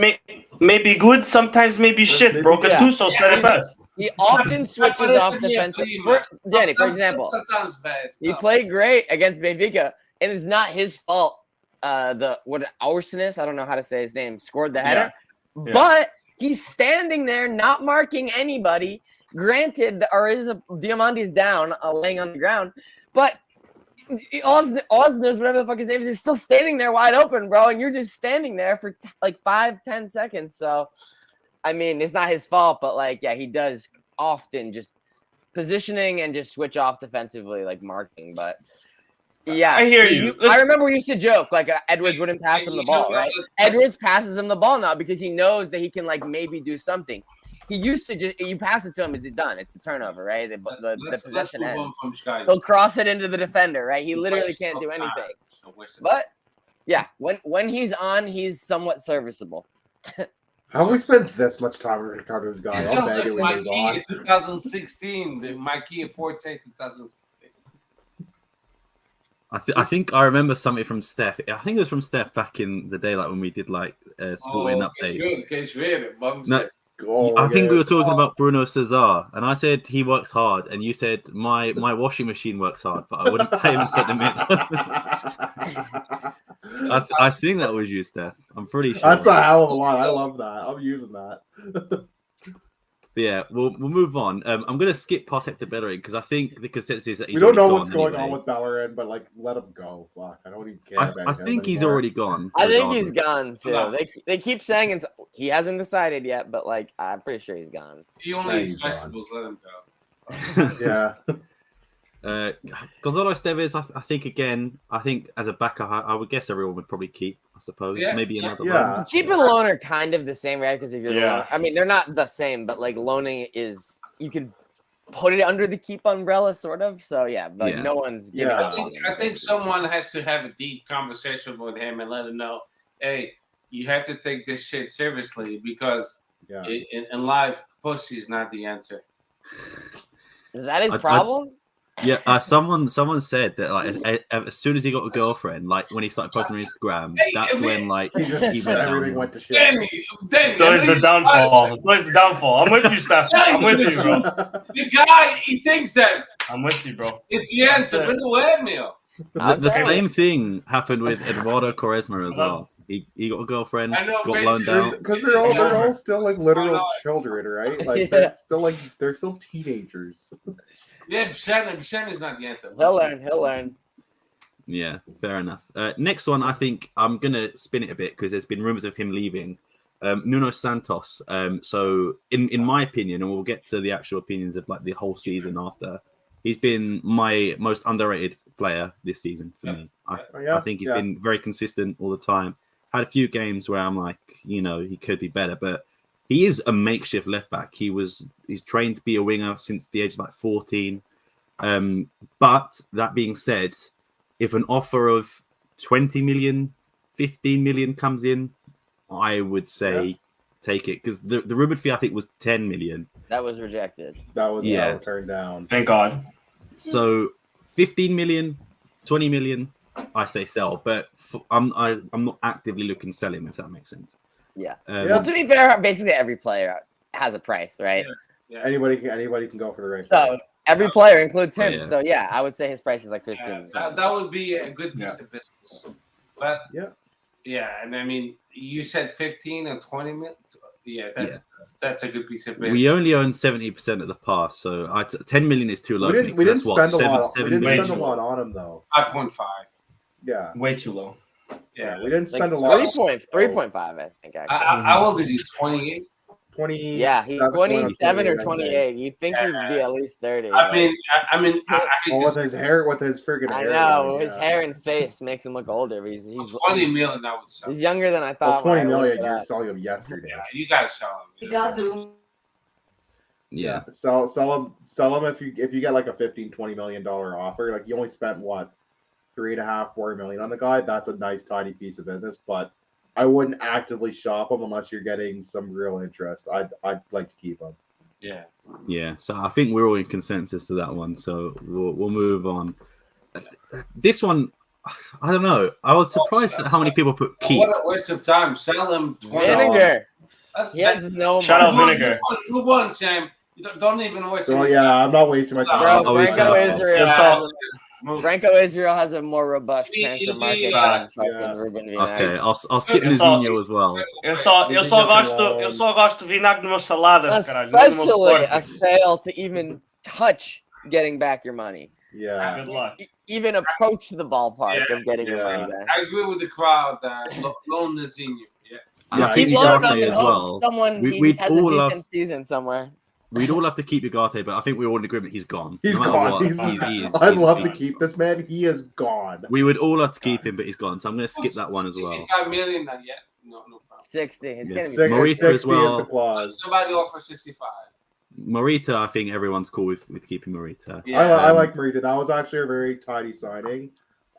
maybe good, sometimes maybe shit. Bro, Gattuso said it best. He often switches off defensive. Danny, for example, sometimes bad. He played great against Benfica, and it's not his fault. Aursnes, I don't know how to say his name, scored the header, but he's standing there not marking anybody. Granted, Diamante's down, laying on the ground, but Osnes, whatever the fuck his name is still standing there wide open, bro, and you're just standing there for 5-10 seconds. So, I mean, it's not his fault, but he does often just positioning and just switch off defensively, marking. But yeah, I hear you. I remember we used to joke Edwards wouldn't pass him the ball, right? Edwards passes him the ball now because he knows that he can maybe do something. He used to you pass it to him, is it done? It's a turnover, right? The possession ends. He'll cross it into the defender, right? He literally can't do anything. But yeah, when he's on, he's somewhat serviceable. How have we spent this much time with Ricardo's guy? It sounds like Mikey in 2016, the Mikey in Forte 2016. I think I remember something from Steph. I think it was from Steph back in the day, like when we did like sporting updates. No, I think we were talking about Bruno Cesar, and I said he works hard, and you said my washing machine works hard, but I wouldn't pay him in centimeters. I think that was you, Steph. I'm pretty sure. That's a hell of a lot. I love that. I'm using that. But yeah, we'll move on. I'm going to skip past Hector Bellerin because I think the consensus is that he's we don't know already what's gone going on anyway. with Bellerin, but like, let him go. Fuck, I don't even care about I him think he's anymore. already gone. I think he's regardless. gone too. They keep saying he hasn't decided yet, but like I'm pretty sure he's gone. He only eats vegetables. Let him go. Yeah. Gonzalo Esteves, I think as a backer, I would guess everyone would probably keep. I suppose maybe another loan. Keep and loan are kind of the same, right? Because if you're loan, I mean, they're not the same, but like loaning is you can put it under the keep umbrella, sort of. So no one's giving up. I think someone has to have a deep conversation with him and let him know, hey, you have to take this shit seriously because in life, pussy is not the answer. Is that his problem? Someone said that like as soon as he got a girlfriend, like when he started posting on Instagram, that's when like he went everything went to shit. Danny, it's always the downfall. It's always the downfall. I'm with you, Steph. I'm with you, bro. The guy, he thinks that I'm with you, bro. It's the answer. With the windmill. The same thing happened with Eduardo Quaresma as well. He got a girlfriend, got loaned out. Because they're all still like literal children, right? Like they're still teenagers. Yeah, Shannon is not the answer. He'll learn. Yeah, fair enough. Next one, I think I'm gonna spin it a bit because there's been rumors of him leaving. Nuno Santos. So in my opinion, and we'll get to the actual opinions of like the whole season after, he's been my most underrated player this season for me. I think he's been very consistent all the time. Had a few games where I'm like, he could be better, but he is a makeshift left back. He's trained to be a winger since the age of like 14. But that being said, if an offer of 20 million, 15 million comes in, I would say take it because the rumored fee I think was 10 million. That was rejected. That was turned down. Thank God. So 15 million, 20 million, I say sell, but I'm not actively looking to sell him if that makes sense. Yeah. Well, to be fair, basically every player has a price, right? Yeah. Anybody can go for the right price. So every player includes him. Yeah. So I would say his price is like 15. That would be a good piece of business. But and I mean, you said 15 and 20 million. Yeah, that's a good piece of business. We only own 70% of the pass, so 10 million is too low. We didn't spend a lot on him though. 5.5. Yeah, way too low. Yeah, we didn't spend a lot. 3.5, I think. Actually. How old is he? 28. 20. Yeah, he's 27 or 28. You'd think he'd be at least 30. I mean, with his hair, with his friggin' hair. I know his hair and face makes him look older. But he's 20 million. I would sell. He's younger than I thought. 20 million. You're selling him yesterday. Yeah, you gotta sell him. You got the. Yeah. Sell him if you get like a $15-20 million offer. Like you only spent what? 3.5-4 million on the guy. That's a nice tidy piece of business, but I wouldn't actively shop him unless you're getting some real interest. I'd like to keep him. Yeah. So I think we're all in consensus to that one. So we'll move on. This one, I don't know. I was surprised at how many people put keep. What a waste of time. Sell him. Vinegar. He has no. Shout out Vinegar. Move on, Sam. Don't even waste. So I'm not wasting my time. Bro, Franco Israel has a more robust transfer market than fucking Ruben Vinagre. Okay, I'll skip Nizinho as well. Eu só gosto de vinagre numa salada, caralho. Especially a sale to even touch getting back your money. Yeah. Good luck. Even approach the ballpark of getting your money back. I agree with the crowd that loan Nizinho. Keep loaning as well. Someone has a decent season somewhere. We'd all have to keep Ugarte, but I think we're all in agreement he's gone. He's gone. I'd love to keep this man. He is gone. We would all have to keep him, but he's gone. So I'm going to skip that one as well. 65 million not yet. No problem. 60. It's going to be Morita as well. Somebody offer 65. Morita, I think everyone's cool with keeping Morita. Yeah. I like Morita. That was actually a very tidy signing.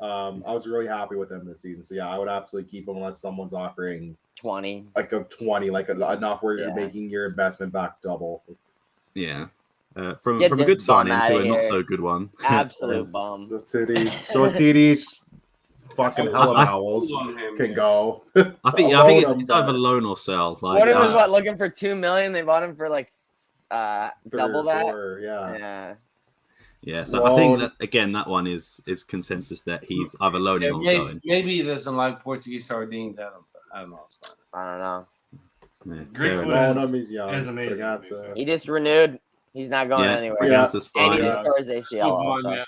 I was really happy with him this season. So I would absolutely keep him unless someone's offering 20, like a 20, like enough where you're making your investment back double. Yeah. From Get a this good bum signing outta to a not here. so good one. Absolute bum. So TD's fucking hell I- of owls on him, can yeah. go. I think Loan it's him, either but loan or sell. Like, Porter was looking for $2 million. They bought him for like three double or that. four, yeah. yeah. So I think Loan. that again, that one is consensus that he's either loaning or going. Maybe he doesn't like Portuguese sardines. I don't know. I don't know. Yeah, Greek fair food enough. Loan him, he's young. is amazing. Bragazza. He just renewed. He's not going anywhere. Bragazza's And he fine. just tore his ACL also.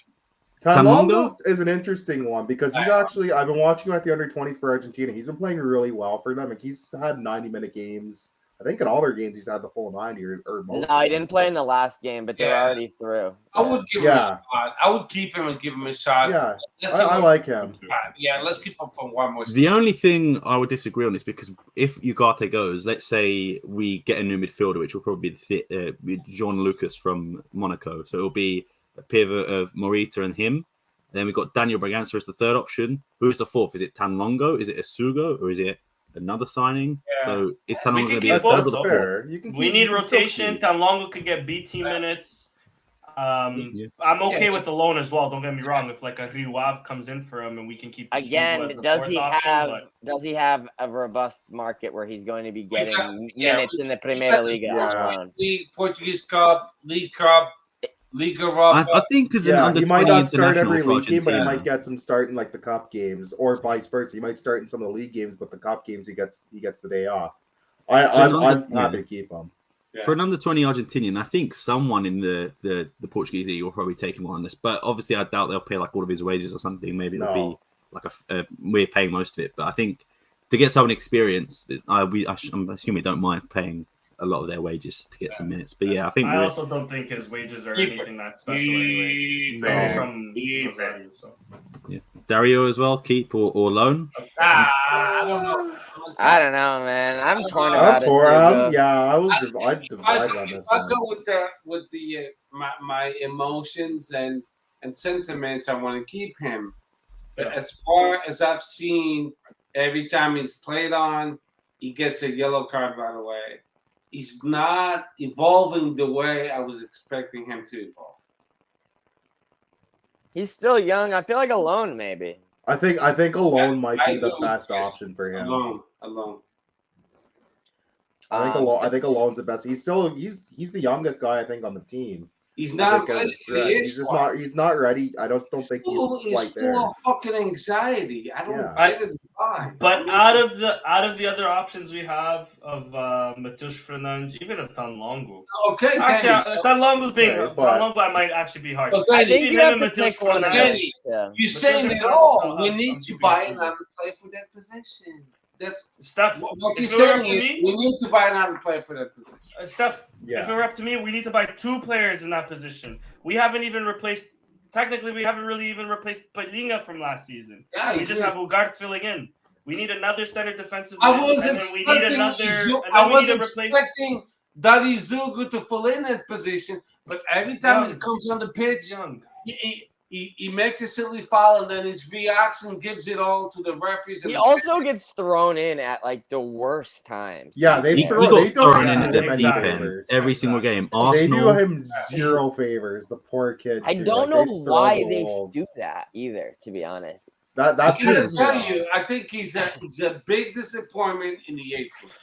Tanlongo is an interesting one because he's actually, I've been watching him at the under-20s for Argentina. He's been playing really well for them, and he's had 90-minute games. I think in all their games he's had the full 90 or most. No, he didn't play in the last game, but they're already through. I would give him a shot. I would keep him and give him a shot. Yeah, Let's see I like him. Yeah, let's keep him for one more. The only thing I would disagree on is because if Ugarte goes, let's say we get a new midfielder, which will probably be Jean Lucas from Monaco. So it'll be a pivot of Morita and him. Then we've got Daniel Braganza as the third option. Who's the fourth? Is it Tanlongo? Is it Asugo? Or is it another signing? Yeah. So is Tanlongo going to be keep the third both, or the though. fourth? Fair. You can We keep- need you can still rotation. keep. Tanlongo could get BT minutes. I'm okay with the loan as well. Don't get me wrong. If like a Riuav comes in for him and we can keep Sugo as Again, the does fourth he option, have but- a robust market where he's going to be getting yeah, minutes in the Primeira got- Liga? yeah. alone? League, Portuguese Cup, League Cup, Liga Europa. I think because an under he might 20 not start international every for league game, but he Argentina. might get some start in like the cup games, or vice versa. He might start in some of the league games, but the cup games he gets the day off. I'm happy to keep him. For an under 20 Argentinian, I think someone in the Portuguese league will probably take him on this. But obviously, I doubt they'll pay like all of his wages or something. Maybe it'll be like we're paying most of it. But I think to get someone experienced, I'm assuming don't mind paying a lot of their wages to get some minutes. But yeah, I think I also don't think his wages are anything that special, anyways. No. From Rosario, so. Dario as well, keep or loan. I don't know. I don't know, man. I'm torn I'm about it. for him. Yeah, I'd divide on this I one. go with the my emotions and sentiments. I want to keep him. But as far as I've seen, every time he's played on, he gets a yellow card right away. He's not evolving the way I was expecting him to evolve. He's still young. I feel like a loan, maybe. I think alone might I be the agree with best Chris. option for him. Alone. I think alone's the best. He's the youngest guy I think on the team. He's not Because, ready for the he's just not ready. I don't think he's quite It's there. full of fucking anxiety. I don't Yeah. get it. Why? But out of the other options we have of Matheus Fernandes, even of Tanlongo. Okay, Actually, Danny, so Tanlongo's being Yeah, but- Tanlongo. I might actually be harsh. But I Danny, think Between you him have and to Matheus pick one of Fernandes- Danny, those. Yeah. you're But saying those it are all. first, We I'm need to keeping buy it another player for that position. That's Steph. what if you're it were up saying to is me, we need to buy another player for that position. Steph, Yeah. if it were up to me, we need to buy 2 players in that position. We haven't even replaced. Technically, we haven't really even replaced Palinha from last season. Yeah, We you just do. have Ugarte filling in. We need another center defensive. I mid, was and then we need expecting another. Izu- And I then we was need to replace. expecting Daddy Zugu to fill in that position, but every time he Young. comes on the pitch, Young. he makes a silly foul and then his reaction gives it all to the referees. He And also gets thrown in at like the worst times. Yeah, they He throw- got they don't thrown do into the him any deep favors. end every single game. They do Arsenal. him zero favors. The poor kid. I too. don't Like, know they throw why the they wolves. do that either, to be honest. I That's gotta his tell job. you, I think he's a big disappointment in the 8th.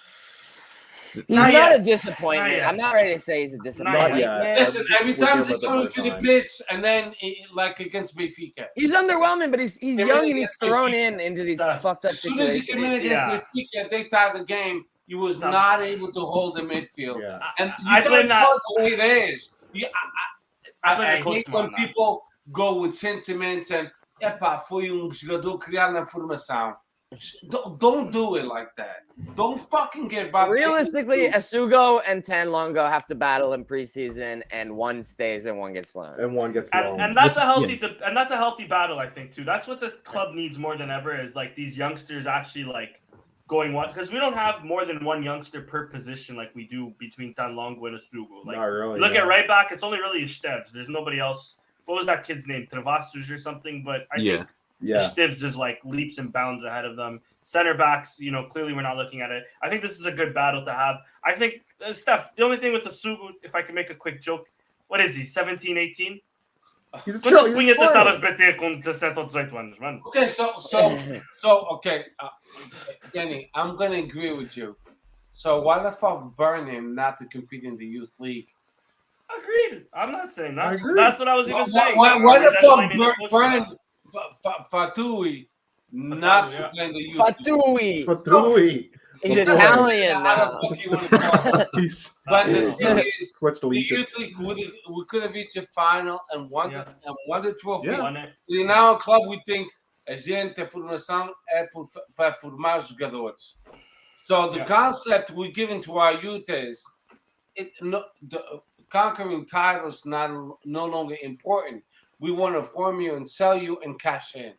He's Not not, yet. a disappointment. Not yet. I'm not ready to say he's a disappointment. yet. Listen, every We'll time give he him a comes bit to the more time. pitch and then like against Benfica. He's underwhelming, but he's Yeah, young really and he's thrown into these fucked up As soon as he came in situations. against Benfica, they tied the game. He was Stop. not able to hold the midfield. Yeah. And you I gotta blame that. call it the way it is. I blame I the coach hate more on when that. people go with sentiments and foi jogador criado na formação. Don't do it like that. Don't fucking get back. Realistically, Asugo and Tanlongo have to battle in preseason, and one stays and one gets loaned. And one gets loaned. And that's a healthy battle, I think, too. That's what the club needs more than ever is like these youngsters actually like going one, because we don't have more than one youngster per position like we do between Tanlongo and Asugo. Like Not really. look no. at right back, it's only really Esteves. There's nobody else. What was that kid's name? Travassos or something? But I think Yeah. Esteves just like leaps and bounds ahead of them. Center backs, clearly we're not looking at it. I think this is a good battle to have. I think, Steph, the only thing with the Sugu, if I can make a quick joke, What is he? 17, 18? He's a Quantas chill. He's punhetas a estavas a bater com 17 ou 18 anos, mano? Okay, so okay, Danny, I'm gonna agree with you. So why the fuck burn him not to compete in the youth league? Agreed. I'm not saying I that. agree. That's what I was even saying. Why the fuck burn Fatui, Fatui not to play in the youth league? Fatui. Fatui. He's Italian How the now. fuck you want to call it? He's But the thing is, switched the allegiance. youth league we could have reached a final and won the trophy. Yeah. E now club we think a gente a formação é para formar jogadores. So the concept we're giving to our youth is conquering titles no longer important. We want to form you and sell you and cash in.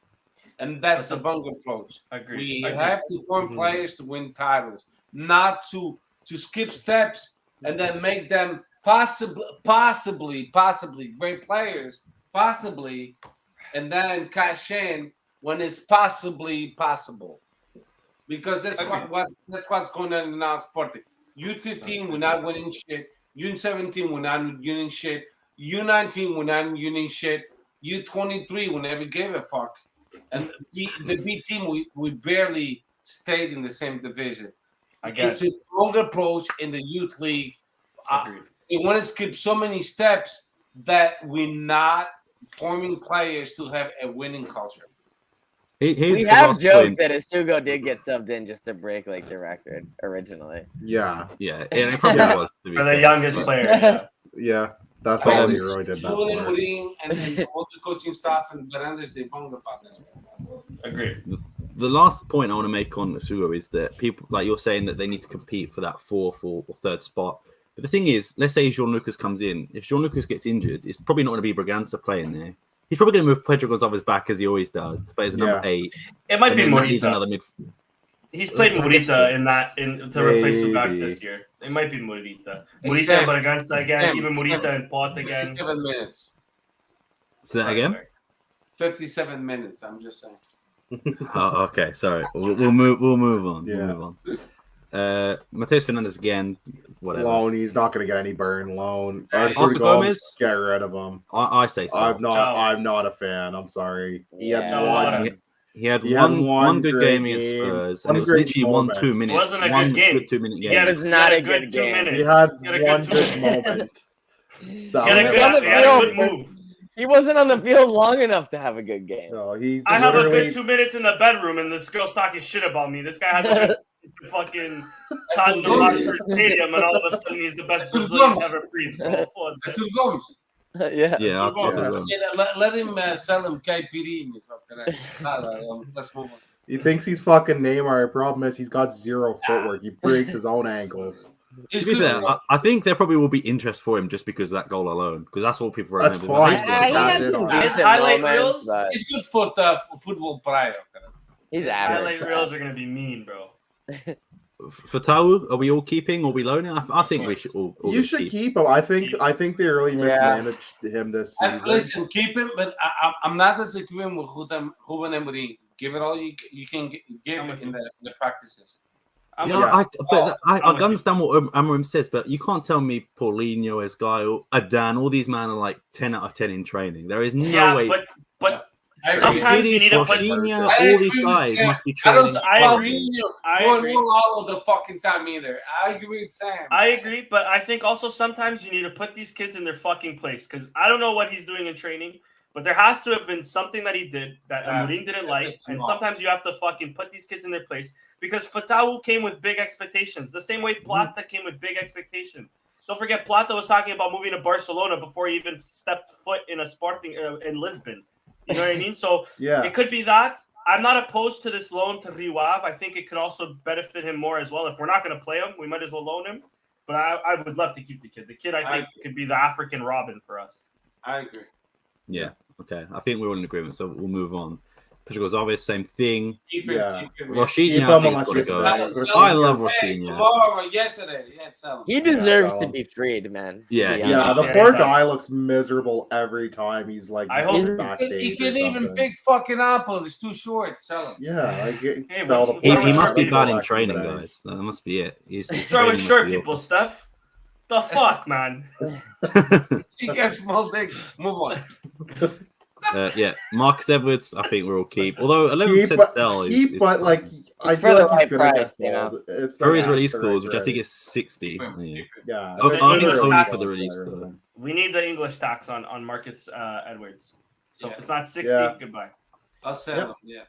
And that's the wrong approach. We have to form players to win titles, not to skip steps and then make them possibly great players, possibly, and then cash in when it's possibly possible. Because that's what's going on in our sport. U15, we're not winning shit. U17, we're not winning shit. U19, we're not winning shit. U23, we never gave a fuck. And the B team, we barely stayed in the same division. It's a wrong approach in the youth league. They want to skip so many steps that we're not forming players to have a winning culture. We have joked that Asugo did get subbed in just to break like the record originally. Yeah. Yeah, it probably was. For the youngest player. Yeah. That's all he really did that Julian for. Mourinho and all the coaching staff and Varandas, they wrong about this. Agreed. The last point I want to make on Asugo is that people, like you're saying, that they need to compete for that fourth or third spot. But the thing is, let's say Jean Lucas comes in. If Jean Lucas gets injured, it's probably not going to be Braganza playing there. He's probably going to move Pedro Gonzalez back as he always does to play as a number 8. It might be He's Morita. another mid. He's played Morita to replace Ugarte this year. It might be Morita. Morita and Braganza again, even Morita and Pot again. 57 minutes. Say that again? 57 minutes, I'm just saying. Oh, okay. Sorry. We'll move on. Yeah. We'll move on. Mateus Fernandez again. Whatever. Loan. He's not going to get any burn. Loan. Oscar Gomez? Get rid of him. I say so. I'm not a fan. I'm sorry. He had one good game against Spurs, and it was literally 1-2 minutes. It wasn't a good game. 2-minute game. It was not a good game. He had one good moment. He had a good move. He wasn't on the field long enough to have a good game. No, he's I have a good 2 minutes in the bedroom, and this girl's talking shit about me. This guy has a fucking Tottenham Hotspur Stadium, and all of a sudden he's the best Brazilian ever breathed. Yeah. Let him sell him caipirinha. Let's move on. He thinks he's fucking Neymar. The problem is he's got zero footwork. He breaks his own ankles. To be fair, I think there probably will be interest for him just because of that goal alone. Because that's all people That's remember. fine. He had some His decent highlight moments, reels? but He's good for football player. he's Highlight average. reels are gonna be mean, bro. For Tau, are we all keeping or are we loaning? I think we should all. You should keep him. I think they really mismanaged him this season. Listen, keep him, but I'm not disagreeing with Ruben Amorim. Give it all you can give in the practices. I understand what Amorim says, but you can't tell me Paulinho, Esgaio, Adan, all these men are like 10 out of 10 in training. There is no way. But sometimes you need to put. All these guys must be training. I agree. All the fucking time either. I agree with Sam. I agree, but I think also sometimes you need to put these kids in their fucking place because I don't know what he's doing in training, but there has to have been something that he did that Amorim didn't like, and sometimes you have to fucking put these kids in their place because Fatau came with big expectations, the same way Plata came with big expectations. Don't forget, Plata was talking about moving to Barcelona before he even stepped foot in a Sporting in Lisbon. You know what I mean? So it could be that. I'm not opposed to this loan to Rio Ave. I think it could also benefit him more as well. If we're not going to play him, we might as well loan him. But I would love to keep the kid. The kid, I think, could be the African Robin for us. I agree. Yeah. Okay. I think we're all in agreement, so we'll move on. Pedro Gonzalez, same thing. Keep him. Roshinha, I think, has got to go. I love Roshinha. Tomorrow, yesterday. He deserves to be freed, man. Yeah, the poor guy looks miserable every time. He's like, I hope he can even pick fucking apples. It's too short. Sell him. Yeah, like he must be bad in training, guys. That must be it. He's throwing short people, Steph. The fuck, man. He gets small dicks. Move on. Yeah, Marcus Edwards, I think we'll all keep. Although 11% sell is but like I for feel the like he's right gonna get price, you know. sold. It's for his the release right clause, which I think price. is 60. Keep him, Yeah. keep him. Yeah. Oh, The I think English it's only tax for the is release better clause. than- We need the English tax on Marcus Edwards. So Yeah. if it's not 60, Yeah. goodbye. I'll sell him. Yeah.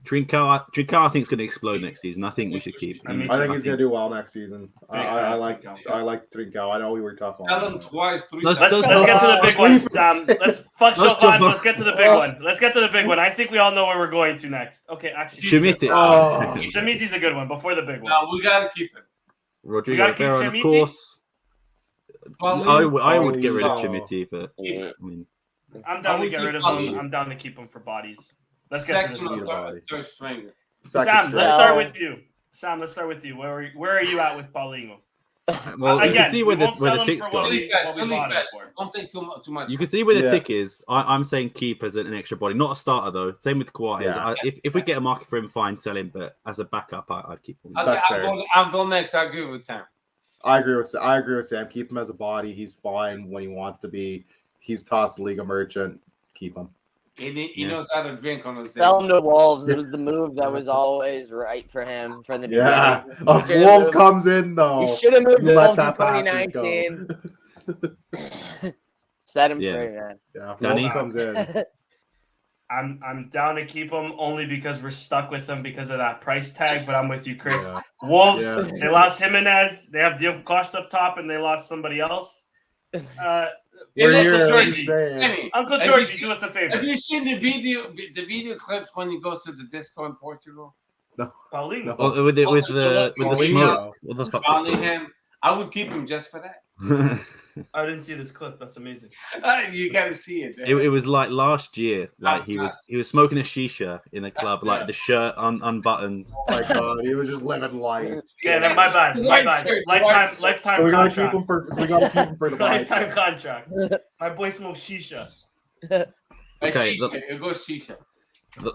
Trincao, I think is going to explode next season. I think we should keep him. Me I too. think he's gonna do well next season. Big fan I of like Trincao. I know we were tough on Tell him. him twice, 3 Let's- times. Let's get to the big one, leave Sam. it. Let's fuck Let's Chopin. jump on. Let's get to the big one. Let's get to the big one. I think we all know where we're going to next. Okay, actually, Schmidt. Oh. Shemiti's a good one before the big one. No, we gotta keep him. Rodrigo We gotta keep Rivera, and of Schmidt? course, I would get rid of Paulinho. Schmidt, but Yeah. I mean, I'm down to we get keep rid of Paulinho. him. I'm down to keep him for bodies. Let's get to Second this. or one. third stringer. Second Sam, string. let's So- start with you. Sam, let's start with you. Where are you at with Paulinho? well, you Again, can see we where the won't sell him tick's for what gone. we- Really fast, what we really bought him fast. for. Don't take too much. You can see where the Yeah. tick is. I'm saying keep as an extra body, not a starter though. Same with Kawhi. Yeah. If we get a market for him, fine, sell him. But as a backup, I'd keep him. That's fair. I'll go next. I agree with Sam. I agree with Sam. Keep him as a body. He's fine when he wants to be. He's tossed the league a merchant. Keep him. He Yeah. knows how to drink on his day. Sell him to Wolves. It was the move that was always right for him from the beginning. Yeah. He If should've Wolves moved- comes in though, He should have moved you to let Wolves in that bastard go. 2019. Set him Yeah. free, man. Yeah, if Danny? Wolves comes in. I'm down to keep him only because we're stuck with him because of that price tag. But I'm with you, Chris. Yeah. Wolves, Yeah. they lost Jimenez. They have Diego Costa up top, and they lost somebody else. Hey, We're listen, here, Georgie. saying- Kenny, Uncle have you Georgie, seen- do us a have favor. you seen the video clips when he goes to the disco in Portugal? Paulinho. No. Well, with the Paulinho. smoke. What the fuck's it called? Bellingham. I would keep him just for that. I didn't see this clip. That's amazing. You gotta see it. It was like last year. Like he was smoking a shisha in a club, like the shirt unbuttoned. Oh my god, he was just living life. Yeah, no, my bad. My bad. Lifetime So we gotta keep contract. him for. So we gotta keep him for the bye. Lifetime contract. My boy smokes shisha. Okay, Shisha. It goes shisha.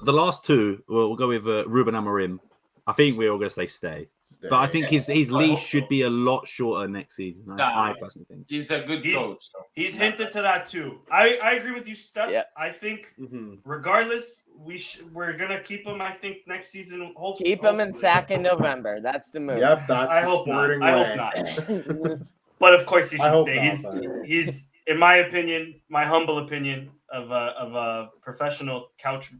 The last two, we'll go with Ruben Amorim. I think we're all going to say stay. But I think his leash should be a lot shorter next season. I personally think. He's a good coach. So. He's hinted to that too. I agree with you, Steph. Yeah. I think Mhm. regardless, we're gonna keep him. I think next season. Hopefully, Keep him in sack in November. That's the move. Yep, that's I the hope not. sporting I way. hope not. But of course, he I should hope stay. not, He's in my opinion, my humble opinion of a professional couch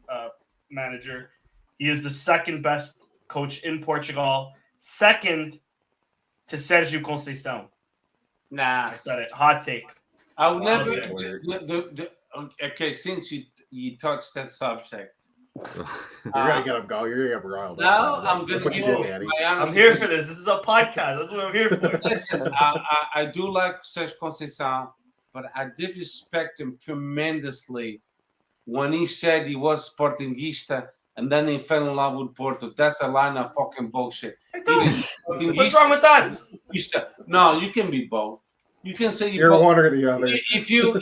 manager. He is the second best coach in Portugal, second to Sérgio Conceição. Nah, I said it. Hot take. I would never. Okay. Okay, since you touched that subject, You're gonna get him going. You're gonna get riled. now I'm That's gonna what you give did, you Andy. my honest I'm here for this. This is a podcast. That's what I'm here for. Listen, I do like Sérgio Conceição, but I did respect him tremendously when he said he was Sportingista and then he fell in love with Porto. That's a line of fucking bullshit. I don't. What's wrong with that? No, you can be both. You can say You're both. one or the other. If you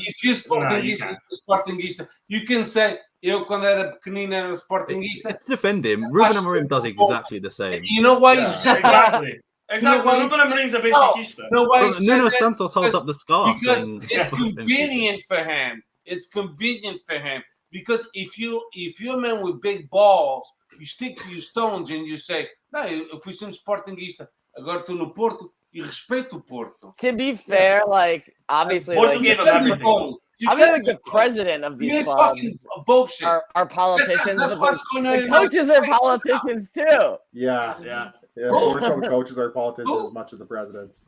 Sportingista, you can say eu quando era pequenino era Sportingista. To defend him, Ruben Amorim does exactly the same. You know why he Yeah. said Exactly. You Exactly. know Ruben why- Amorim's a No, Benfiquista. you know why he Well, said Nuno that? Santos holds up the scarf. Because and- it's convenient for him. It's convenient for him because if you're a man with big balls, you stick to your stones and you say, "No, eu fui sempre Sportingista. Agora estou no Porto e respeito o Porto." To be fair, like obviously, Porto like, gave him You can't be everything. bold. You I feel can't like the be bold. president of these It's clubs fucking bullshit. are politicians. That's but what's going on. the in coaches our are politicians too. Yeah, Yeah. yeah. Who? Portugal, the coaches are politicians Who? as much as the presidents.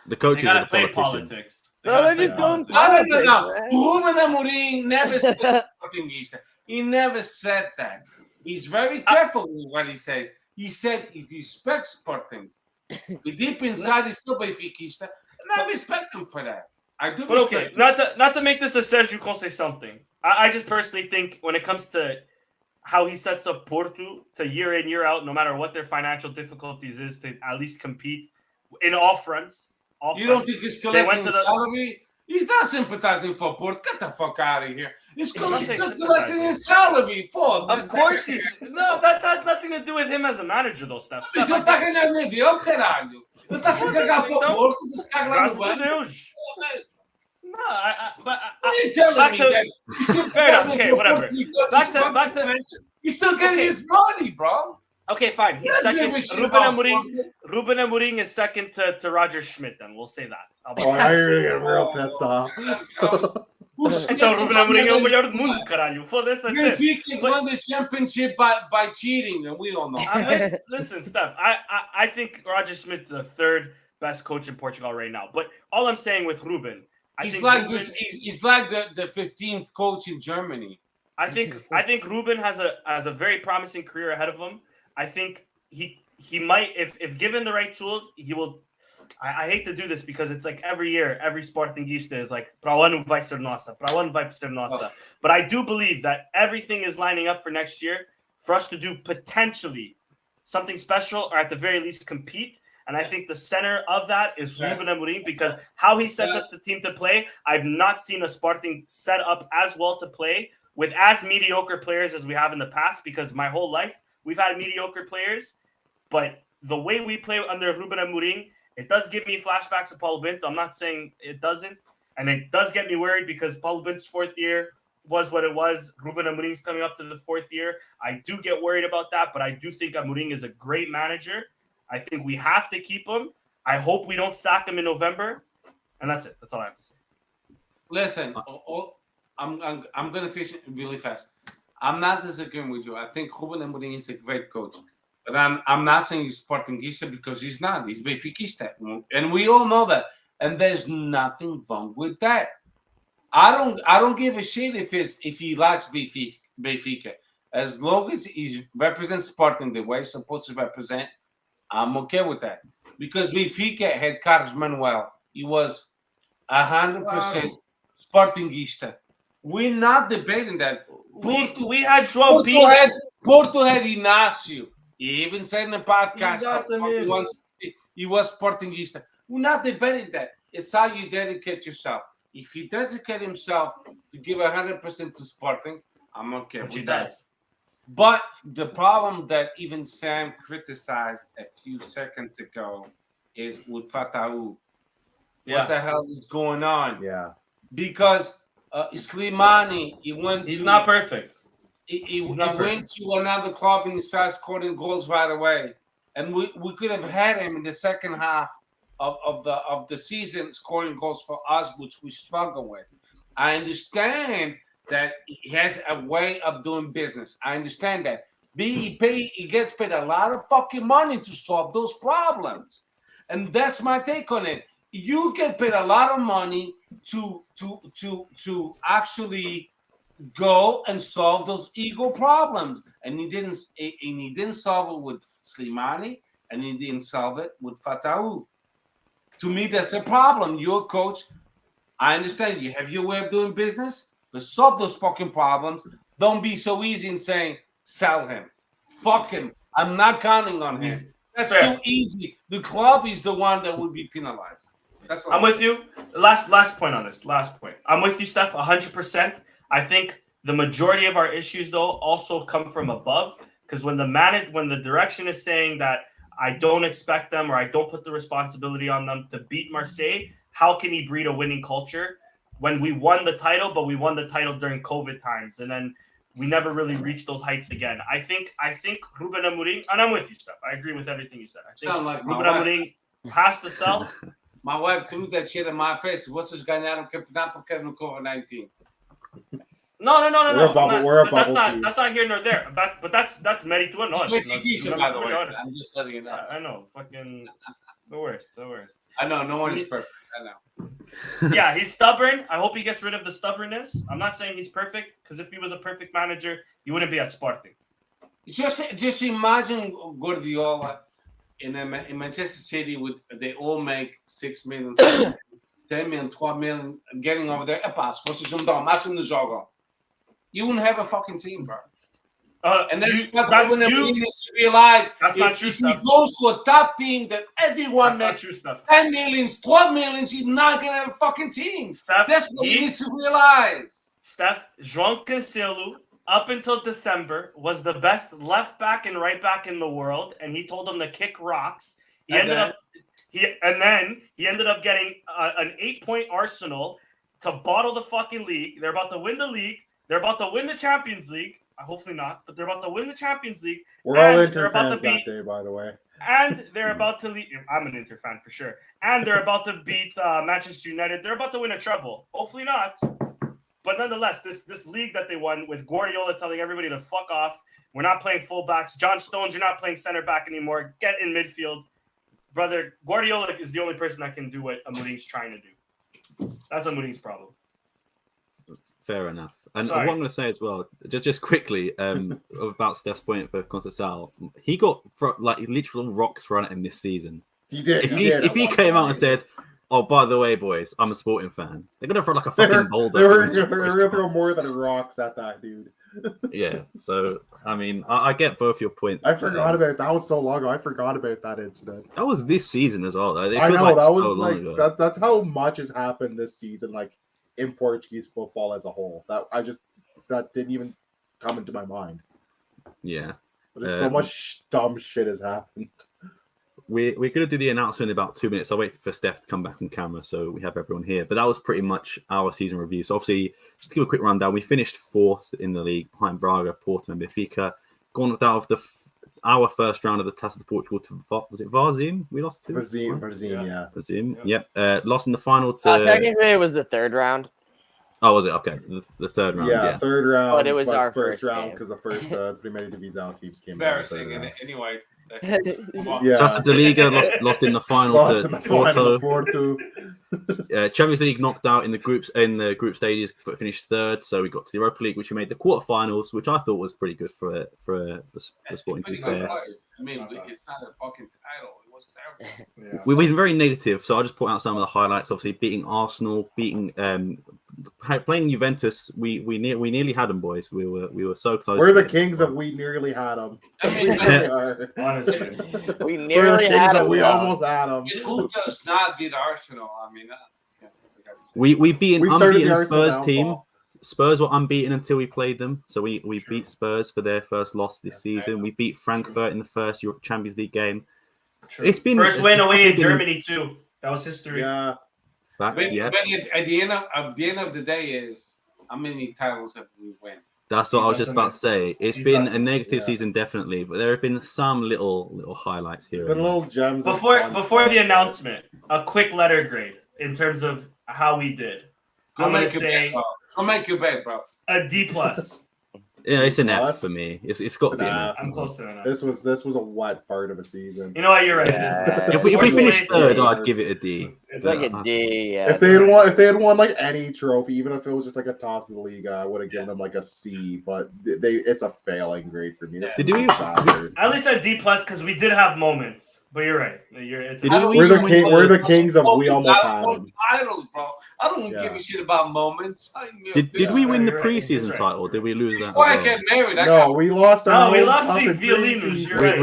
The They coaches gotta are the play politicians. politics. No, gotta they're play just doing politics. No. politics, Ruben Amorim never said Sportingista. He never said that. He's very careful with what he says. He said if you respect Sporting, but deep inside he's still Benfiquista, and I respect him for that. I do. But okay, respect him. not to make this a Sergio Conceição something. I just personally think when it comes to how he sets up Porto to year in, year out, no matter what their financial difficulties is, to at least compete in all fronts. You don't think he's collecting to the- salary? He's not sympathizing for Porto. Get the fuck out of here. He's collecting sympathizing. his salary for. Of course he's no. That has nothing to do with him as a manager, though, Steph. Mas ele está ganhando avião, caralho. Ele está se cagar para o Porto, ele se caga lá no Graças a banco. Deus. No, What are you telling me that? Fair enough. Okay, whatever. Back to. He's still getting his money, bro. Okay, fine. He's second. Ruben Amorim is second to Roger Schmidt. Then we'll say that. Oh, now you're gonna get real pissed off. Então, Ruben Amorim é o melhor do mundo, caralho. Foda-se, that's it. Benfica won the championship by cheating, and we all know. Listen, Steph, I think Roger Schmidt's the third best coach in Portugal right now. But all I'm saying with Ruben, He's like the 15th coach in Germany. I think Ruben has a very promising career ahead of him. I think he might, if given the right tools, he will. I hate to do this because it's like every year, every Sportingista is like, para o ano vai ser nossa, para o ano vai ser nossa. But I do believe that everything is lining up for next year for us to do potentially something special, or at the very least compete. And I think the center of that is Ruben Amorim, because how he sets up the team to play, I've not seen a Sporting set up as well to play with as mediocre players as we have in the past, because my whole life we've had mediocre players. But the way we play under Ruben Amorim, it does give me flashbacks of Paulo Bento. I'm not saying it doesn't. And it does get me worried because Paulo Bento's fourth year was what it was. Ruben Amorim's coming up to the fourth year. I do get worried about that, but I do think Amorim is a great manager. I think we have to keep him. I hope we don't sack him in November. And that's it. That's all I have to say. Listen, I'm going to finish it really fast. I'm not disagreeing with you. I think Ruben Amorim is a great coach. But I'm not saying he's Sportingista because he's not. He's Benfiquista. And we all know that. And there's nothing wrong with that. I don't give a shit if he likes Benfica. As long as he represents Sporting the way he's supposed to represent, I'm okay with that. Because Benfica had Carlos Manuel. He was 100% Sportingista. We're not debating that. We had João Porto had Inácio. He even said in the podcast he was Sportingista. We're not debating that. It's how you dedicate yourself. If he dedicated himself to give 100% to Sporting, I'm okay with that. But the problem that even Sam criticized a few seconds ago is with Fatahu. What the hell is going on? Yeah. Because Slimani, he's not perfect. He went to another club and he started scoring goals right away. And we could have had him in the second half of the season scoring goals for us, which we struggle with. I understand that he has a way of doing business. I understand that. He gets paid a lot of fucking money to solve those problems. And that's my take on it. You get paid a lot of money to actually go and solve those ego problems. And he didn't solve it with Slimani, and he didn't solve it with Fatahu. To me, that's a problem. You're a coach. I understand you have your way of doing business, but solve those fucking problems. Don't be so easy in saying, sell him. Fuck him. I'm not counting on him. That's too easy. The club is the one that will be penalized. That's what I'm with you. Last point on this. Last point. I'm with you, Steph, 100%. I think the majority of our issues, though, also come from above. Because when the direction is saying that I don't expect them or I don't put the responsibility on them to beat Marseille, how can he breed a winning culture when we won the title, but we won the title during COVID times, and then we never really reached those heights again? I think Ruben Amorim, and I'm with you, Steph. I agree with everything you said. I think Ruben Amorim has to sell. My wife threw that shit in my face. Vocês ganharam o campeonato porque no COVID-19. No. We're a bubble. That's not here nor there. But that's mérito a nós. By the way, I'm just letting you know. I know, fucking the worst. I know, no one is perfect. I know. Yeah, he's stubborn. I hope he gets rid of the stubbornness. I'm not saying he's perfect, because if he was a perfect manager, he wouldn't be at Sporting. Just imagine Guardiola in Manchester City they all make 6 million, 10 million, 12 million, getting over there. Epá, se vocês não dão o máximo no jogo, you wouldn't have a fucking team, bro. And then you you need to realize that's not true if stuff. he goes to a top team that everyone That's not makes true stuff. 10 millions, 12 millions, he's not going to have a fucking team. Steph, That's what he needs to realize. Steph, João Cancelo, up until December, was the best left back and right back in the world, and he told him to kick rocks. He ended up getting an 8-point Arsenal to bottle the fucking league. They're about to win the league. They're about to win the Champions League. Hopefully not, but they're about to win the Champions League. We're all and Inter fans that day, by the way. And they're about to lead. I'm an Inter fan for sure. And they're about to beat Manchester United. They're about to win a treble. Hopefully not. But nonetheless, this league that they won with Guardiola telling everybody to fuck off. We're not playing fullbacks. John Stones, you're not playing center back anymore. Get in midfield. Brother, Guardiola is the only person that can do what Mourinho's trying to do. That's Mourinho's problem. Fair enough. And Sorry. what I'm going to say as well, just quickly, about Steph's point for Conceição, he got literal rocks thrown at him this season. He did. If he came out and said, "Oh, by the way, boys, I'm a Sporting fan," they're going to throw like a fucking boulder. They were going to throw more than rocks at that dude. Yeah. So I mean, I get both your points. I forgot about it. That was so long ago. I forgot about that incident. That was this season as well, though. I know that was that's how much has happened this season, like in Portuguese football as a whole. That didn't even come into my mind. Yeah. But so much dumb shit has happened. We're going to do the announcement in about 2 minutes. I'll wait for Steph to come back on camera so we have everyone here. But that was pretty much our season review. So obviously, just to give a quick rundown, we finished 4th in the league behind Braga, Porto, and Benfica. Gone out of our first round of the Taça de Portugal to, was it Varzim? We lost to? Varzim, yeah. Varzim, yep. Lost in the final to... Technically, it was the third round. Oh, was it? Okay. The third round, yeah. Third round. But it was our first first round game. because the first Primeira Divisão teams came Embarrassing. Anyway. Yeah. Taça de Liga lost in the final to Porto. Champions League knocked out in the group stages, but finished third. So we got to the Europa League, which we made the quarterfinals, which I thought was pretty good for Sporting. To be fair, I mean, it's not a fucking title. It was terrible. Yeah. we've been very negative, so I'll just point out some of the highlights. Obviously, beating Arsenal, playing Juventus. We nearly had them, boys. We were so close. We're the kings that we nearly had them. I mean, Honestly. We We're the nearly kings had that it. we almost had them. who does not beat Arsenal? I mean, We beat an We started the unbeaten Arsenal Spurs team. downfall. Spurs were unbeaten until we played them. So we beat Spurs for their first loss this season. We beat Frankfurt in the first Europe Champions League game. True. It's been First win away in been- Germany too. That was history. Yeah. Facts, but yeah. at the end of the day is how many titles have we won? That's what I was just about to say. It's He's been done. a negative Yeah. season, definitely, but there have been some little highlights here. There's been little gems. of Before fun the stuff. announcement, a quick letter grade in terms of how we did. I'm gonna say Go make your bed, bro. a D+. Yeah, it's an No, F that's- for me. It's got to be an Nah. F. I'm close to that. This was a wet part of a season. You know what? You're right. Yeah. If we Fourth finish place, third, I'd give it a D. It's like a D. Yeah. If they had won like any trophy, even if it was just like a toss in the league, I would have given them like a C. But it's a failing grade for me. That's Did we- disaster. At least a D+ because we did have moments. But you're right. It's Did a- we- We're the kings of we almost I had don't them. want titles, bro. I don't give Yeah. a shit about moments. Did we win the You're right, preseason that's right. title? Did we lose that? Before I as well? get married, I No, got we lost our. No, we own lost cup to in Violinos, preseason. you're right.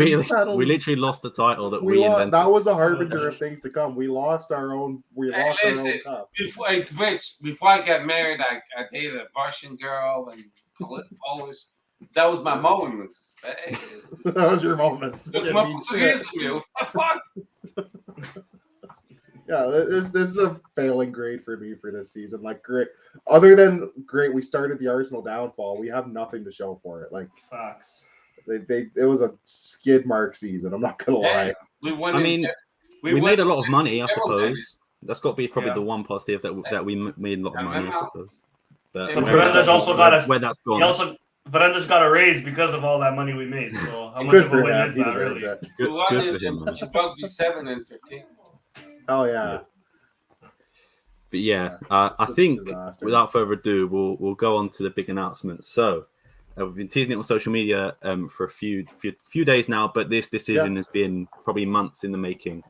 We literally lost the title that we invented. That was a harbinger of things to come. We lost our own. We Hey, lost our own listen. cup. before I got married, I dated a Russian girl and Polish. That was my moments. Hey, That was your moments. look, Yeah, my mean Portuguese shit. of you. What the fuck? Yeah, this is a failing grade for me for this season. Like, great. Other than great, we started the Arsenal downfall. We have nothing to show for it. Like, Facts. it was a skid mark season. I'm not gonna lie. Yeah, we won. I mean, we won made a lot of money, I several suppose. times. That's got to be probably Yeah. the one positive that we made a lot of money, I suppose. But But Fernandes also got us. where that's gone. He also Fernandes got a raise because of all that money we made. So how much Good of a for win him. is He that deserves really? it. We won Good in, for him, man. in rugby 7 and 15. Oh yeah. But yeah, I It's a think disaster. without further ado, we'll go on to the big announcement. So we've been teasing it on social media for a few days now, but this decision has been probably months in the making.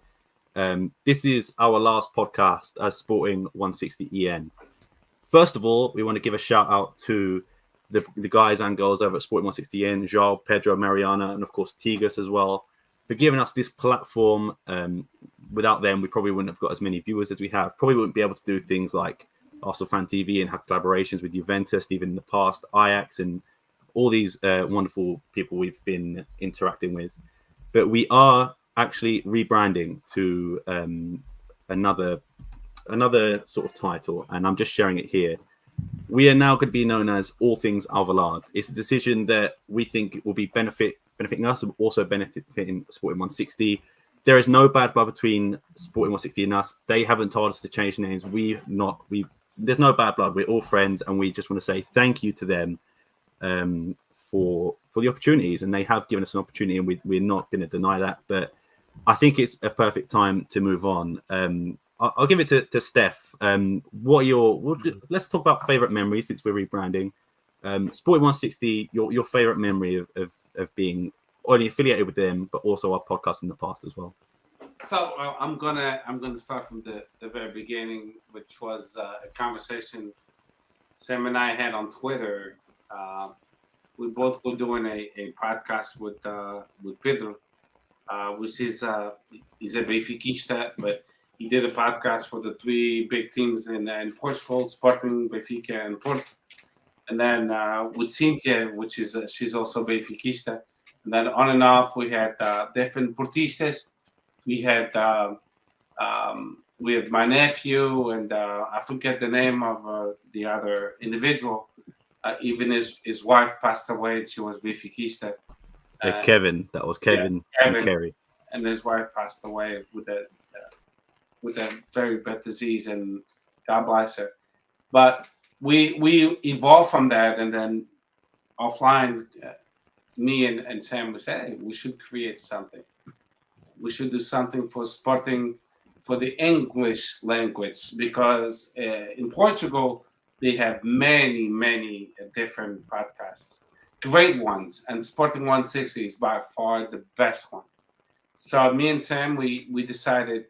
This is our last podcast as Sporting160EN. First of all, we want to give a shout out to the guys and girls over at Sporting160EN, João, Pedro, Mariana, and of course Tigres as well, for giving us this platform. Without them, we probably wouldn't have got as many viewers as we have. Probably wouldn't be able to do things like Arsenal Fan TV and have collaborations with Juventus, even in the past, Ajax, and all these wonderful people we've been interacting with. But we are actually rebranding to another sort of title, and I'm just sharing it here. We are now going to be known as All Things Alvalade. It's a decision that we think will be benefiting us and also benefiting Sporting160. There is no bad blood between Sporting160 and us. They haven't told us to change names. There's no bad blood. We're all friends, and we just want to say thank you to them for the opportunities, and they have given us an opportunity, and we're not going to deny that. But I think it's a perfect time to move on. I'll give it to Steph. Let's talk about favorite memories since we're rebranding. Sporting160, your favorite memory of being only affiliated with them, but also our podcast in the past as well. So I'm gonna start from the very beginning, which was a conversation Sam and I had on Twitter. We both were doing a podcast with Pedro, which is he's a Benfiquista, but he did a podcast for the three big teams in Portugal: Sporting, Benfica, and Porto. And then with Cynthia, which is she's also Benfiquista. And then on and off, we had different Portistas. We had my nephew, and I forget the name of the other individual. Even his wife passed away. She was Benfiquista. Kevin, that was Kevin, Kevin Carey. And his wife passed away with a very bad disease, and God bless her. But we evolved from that, and then offline, me and Sam would say, hey, we should create something. We should do something for Sporting, for the English language, because in Portugal, they have many, many different podcasts, great ones, and Sporting160 is by far the best one. So me and Sam, we decided,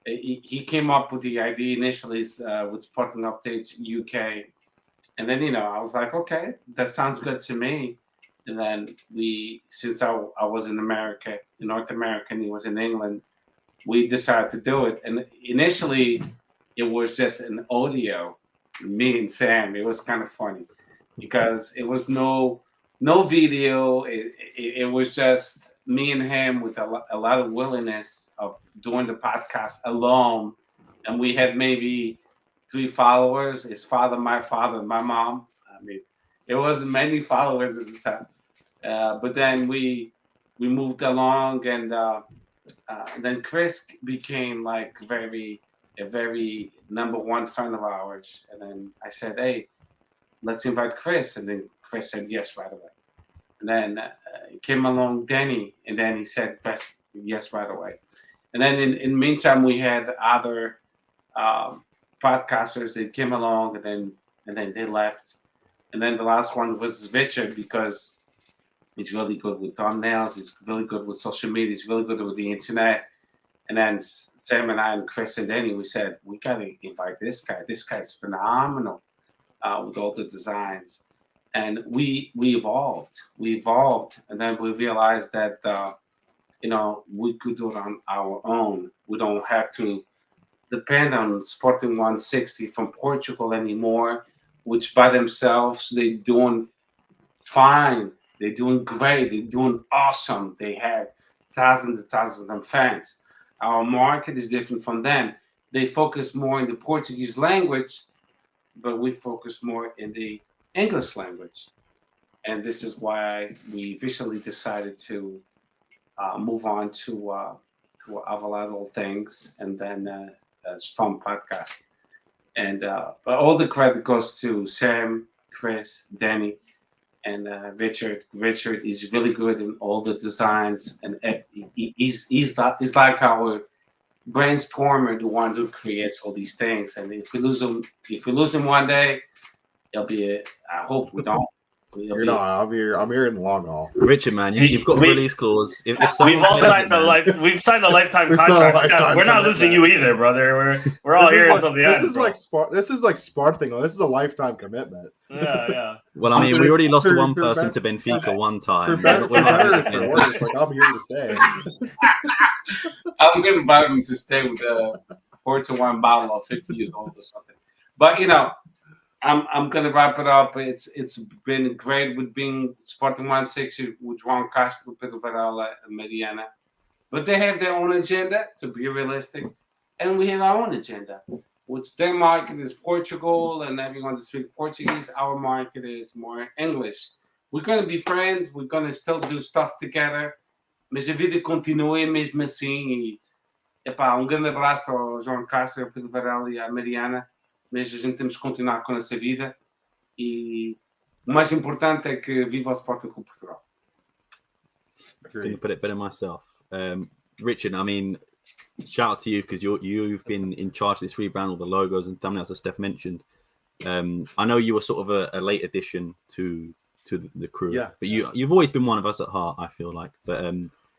he came up with the idea initially with Sporting Updates UK. And then, I was like, okay, that sounds good to me. And then since I was in America, in North America, and he was in England, we decided to do it. And initially, it was just an audio, me and Sam. It was kind of funny because it was no video. It was just me and him with a lot of willingness of doing the podcast alone. And we had maybe 3 followers: his father, my father, and my mom. I mean, there wasn't many followers at the time. But then we moved along, and then Chris became like a very number one friend of ours. And then I said, hey, let's invite Chris. And then Chris said yes right away. And then came along Danny, and then he said yes right away. And then in the meantime, we had other podcasters that came along, and then they left. And then the last one was Richard, because he's really good with thumbnails. He's really good with social media. He's really good with the internet. And then Sam and I and Chris and Danny, we said, we got to invite this guy. This guy's phenomenal with all the designs. And we evolved. And then we realized that, we could do it on our own. We don't have to depend on Sporting160 from Portugal anymore, which by themselves, they're doing fine. They're doing great. They're doing awesome. They have thousands and thousands of fans. Our market is different from them. They focus more in the Portuguese language, but we focus more in the English language. And this is why we officially decided to move on to Alvalade All Things, and then a strong podcast. And but all the credit goes to Sam, Chris, Danny, and Richard. Richard is really good in all the designs, and he's like our brainstormer, the one who creates all these things. And if we lose him one day, it'll be I hope we don't. You're not. I'm here in the long haul. Richard, man, you've got a release clause. If We've someone all plays signed it, man, we've signed the lifetime We've signed a contract. lifetime Steph, we're not commitment. losing you either, brother. We're all here until the end. This is like Sparting. This is a lifetime commitment. Yeah. well, I mean, we already lost one person to Benfica one time. For better We're not or doing it for again. worse, like I'm here to stay. I'm going to invite him to stay with the Porto one bottle of 50 years old or something. But I'm going to wrap it up. It's been great with being Sporting160 with João Castro, Pedro Varela, and Mariana. But they have their own agenda, to be realistic, and we have our own agenda. Which their market is Portugal and everyone that speaks Portuguese. Our market is more English. We're going to be friends. We're going to still do stuff together. Mas a vida continua mesmo assim. E, grande abraço ao João Castro, ao Pedro Varela e à Mariana. Mas a gente temos que continuar com essa vida. E o mais importante é que viva o Sporting Clube Portugal. Couldn't put it better myself. Richard, I mean, shout out to you because you've been in charge of this rebrand, all the logos and thumbnails, as Steph mentioned. I know you were sort of a late addition to the crew, but you've always been one of us at heart, I feel like. But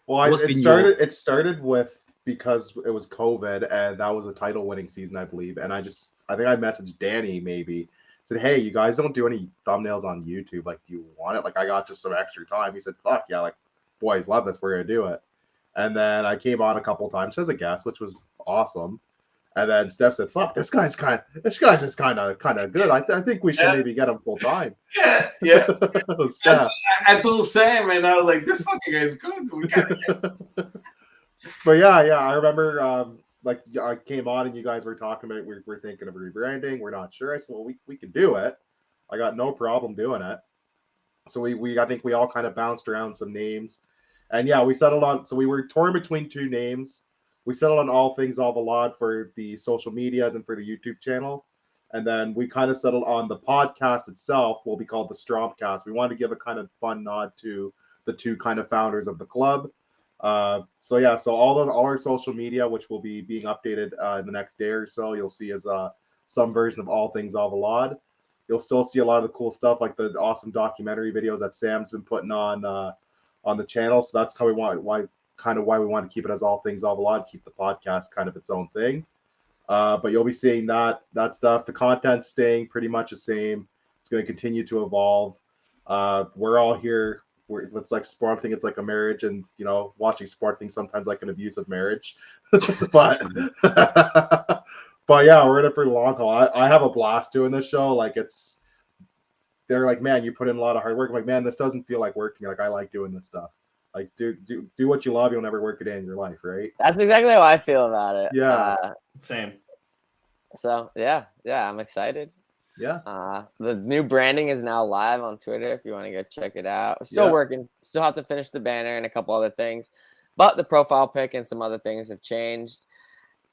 it started with because it was COVID and that was a title winning season, I believe. And I think I messaged Danny maybe, said, hey, you guys don't do any thumbnails on YouTube. Like, do you want it? Like, I got just some extra time. He said, fuck yeah, like, boys love this. We're gonna do it. And then I came on a couple of times as a guest, which was awesome. And then Steph said, fuck, this guy's just kind of good. I think we should maybe get him full time. Yeah. I told Sam, and I was like, this fucking guy's good. We gotta get him. But yeah, I remember I came on and you guys were talking about we're thinking of rebranding. We're not sure. I said, well, we can do it. I got no problem doing it. So I think we all kind of bounced around some names. And yeah, we settled on, so we were torn between two names. We settled on All Things Alvalade for the social medias and for the YouTube channel. And then we kind of settled on the podcast itself will be called the Strompcast. We wanted to give a kind of fun nod to the two kind of founders of the club. So all our social media, which will be being updated in the next day or so, you'll see as some version of All Things Alvalade. You'll still see a lot of the cool stuff, like the awesome documentary videos that Sam's been putting on the channel. So that's how we want why we want to keep it as All Things Alvalade, keep the podcast kind of its own thing. But you'll be seeing that stuff. The content's staying pretty much the same. It's going to continue to evolve. We're all here. It's like Sporting. It's like a marriage, and watching Sporting sometimes like an abusive marriage. but yeah, we're in it for the long haul. I have a blast doing this show. Like they're like, man, you put in a lot of hard work. I'm like, man, this doesn't feel like working. Like, I like doing this stuff. Like, do what you love. You'll never work a day in your life, right? That's exactly how I feel about it. Yeah. Same. So yeah, I'm excited. Yeah. The new branding is now live on Twitter if you want to go check it out. Still working. Still have to finish the banner and a couple other things. But the profile pic and some other things have changed.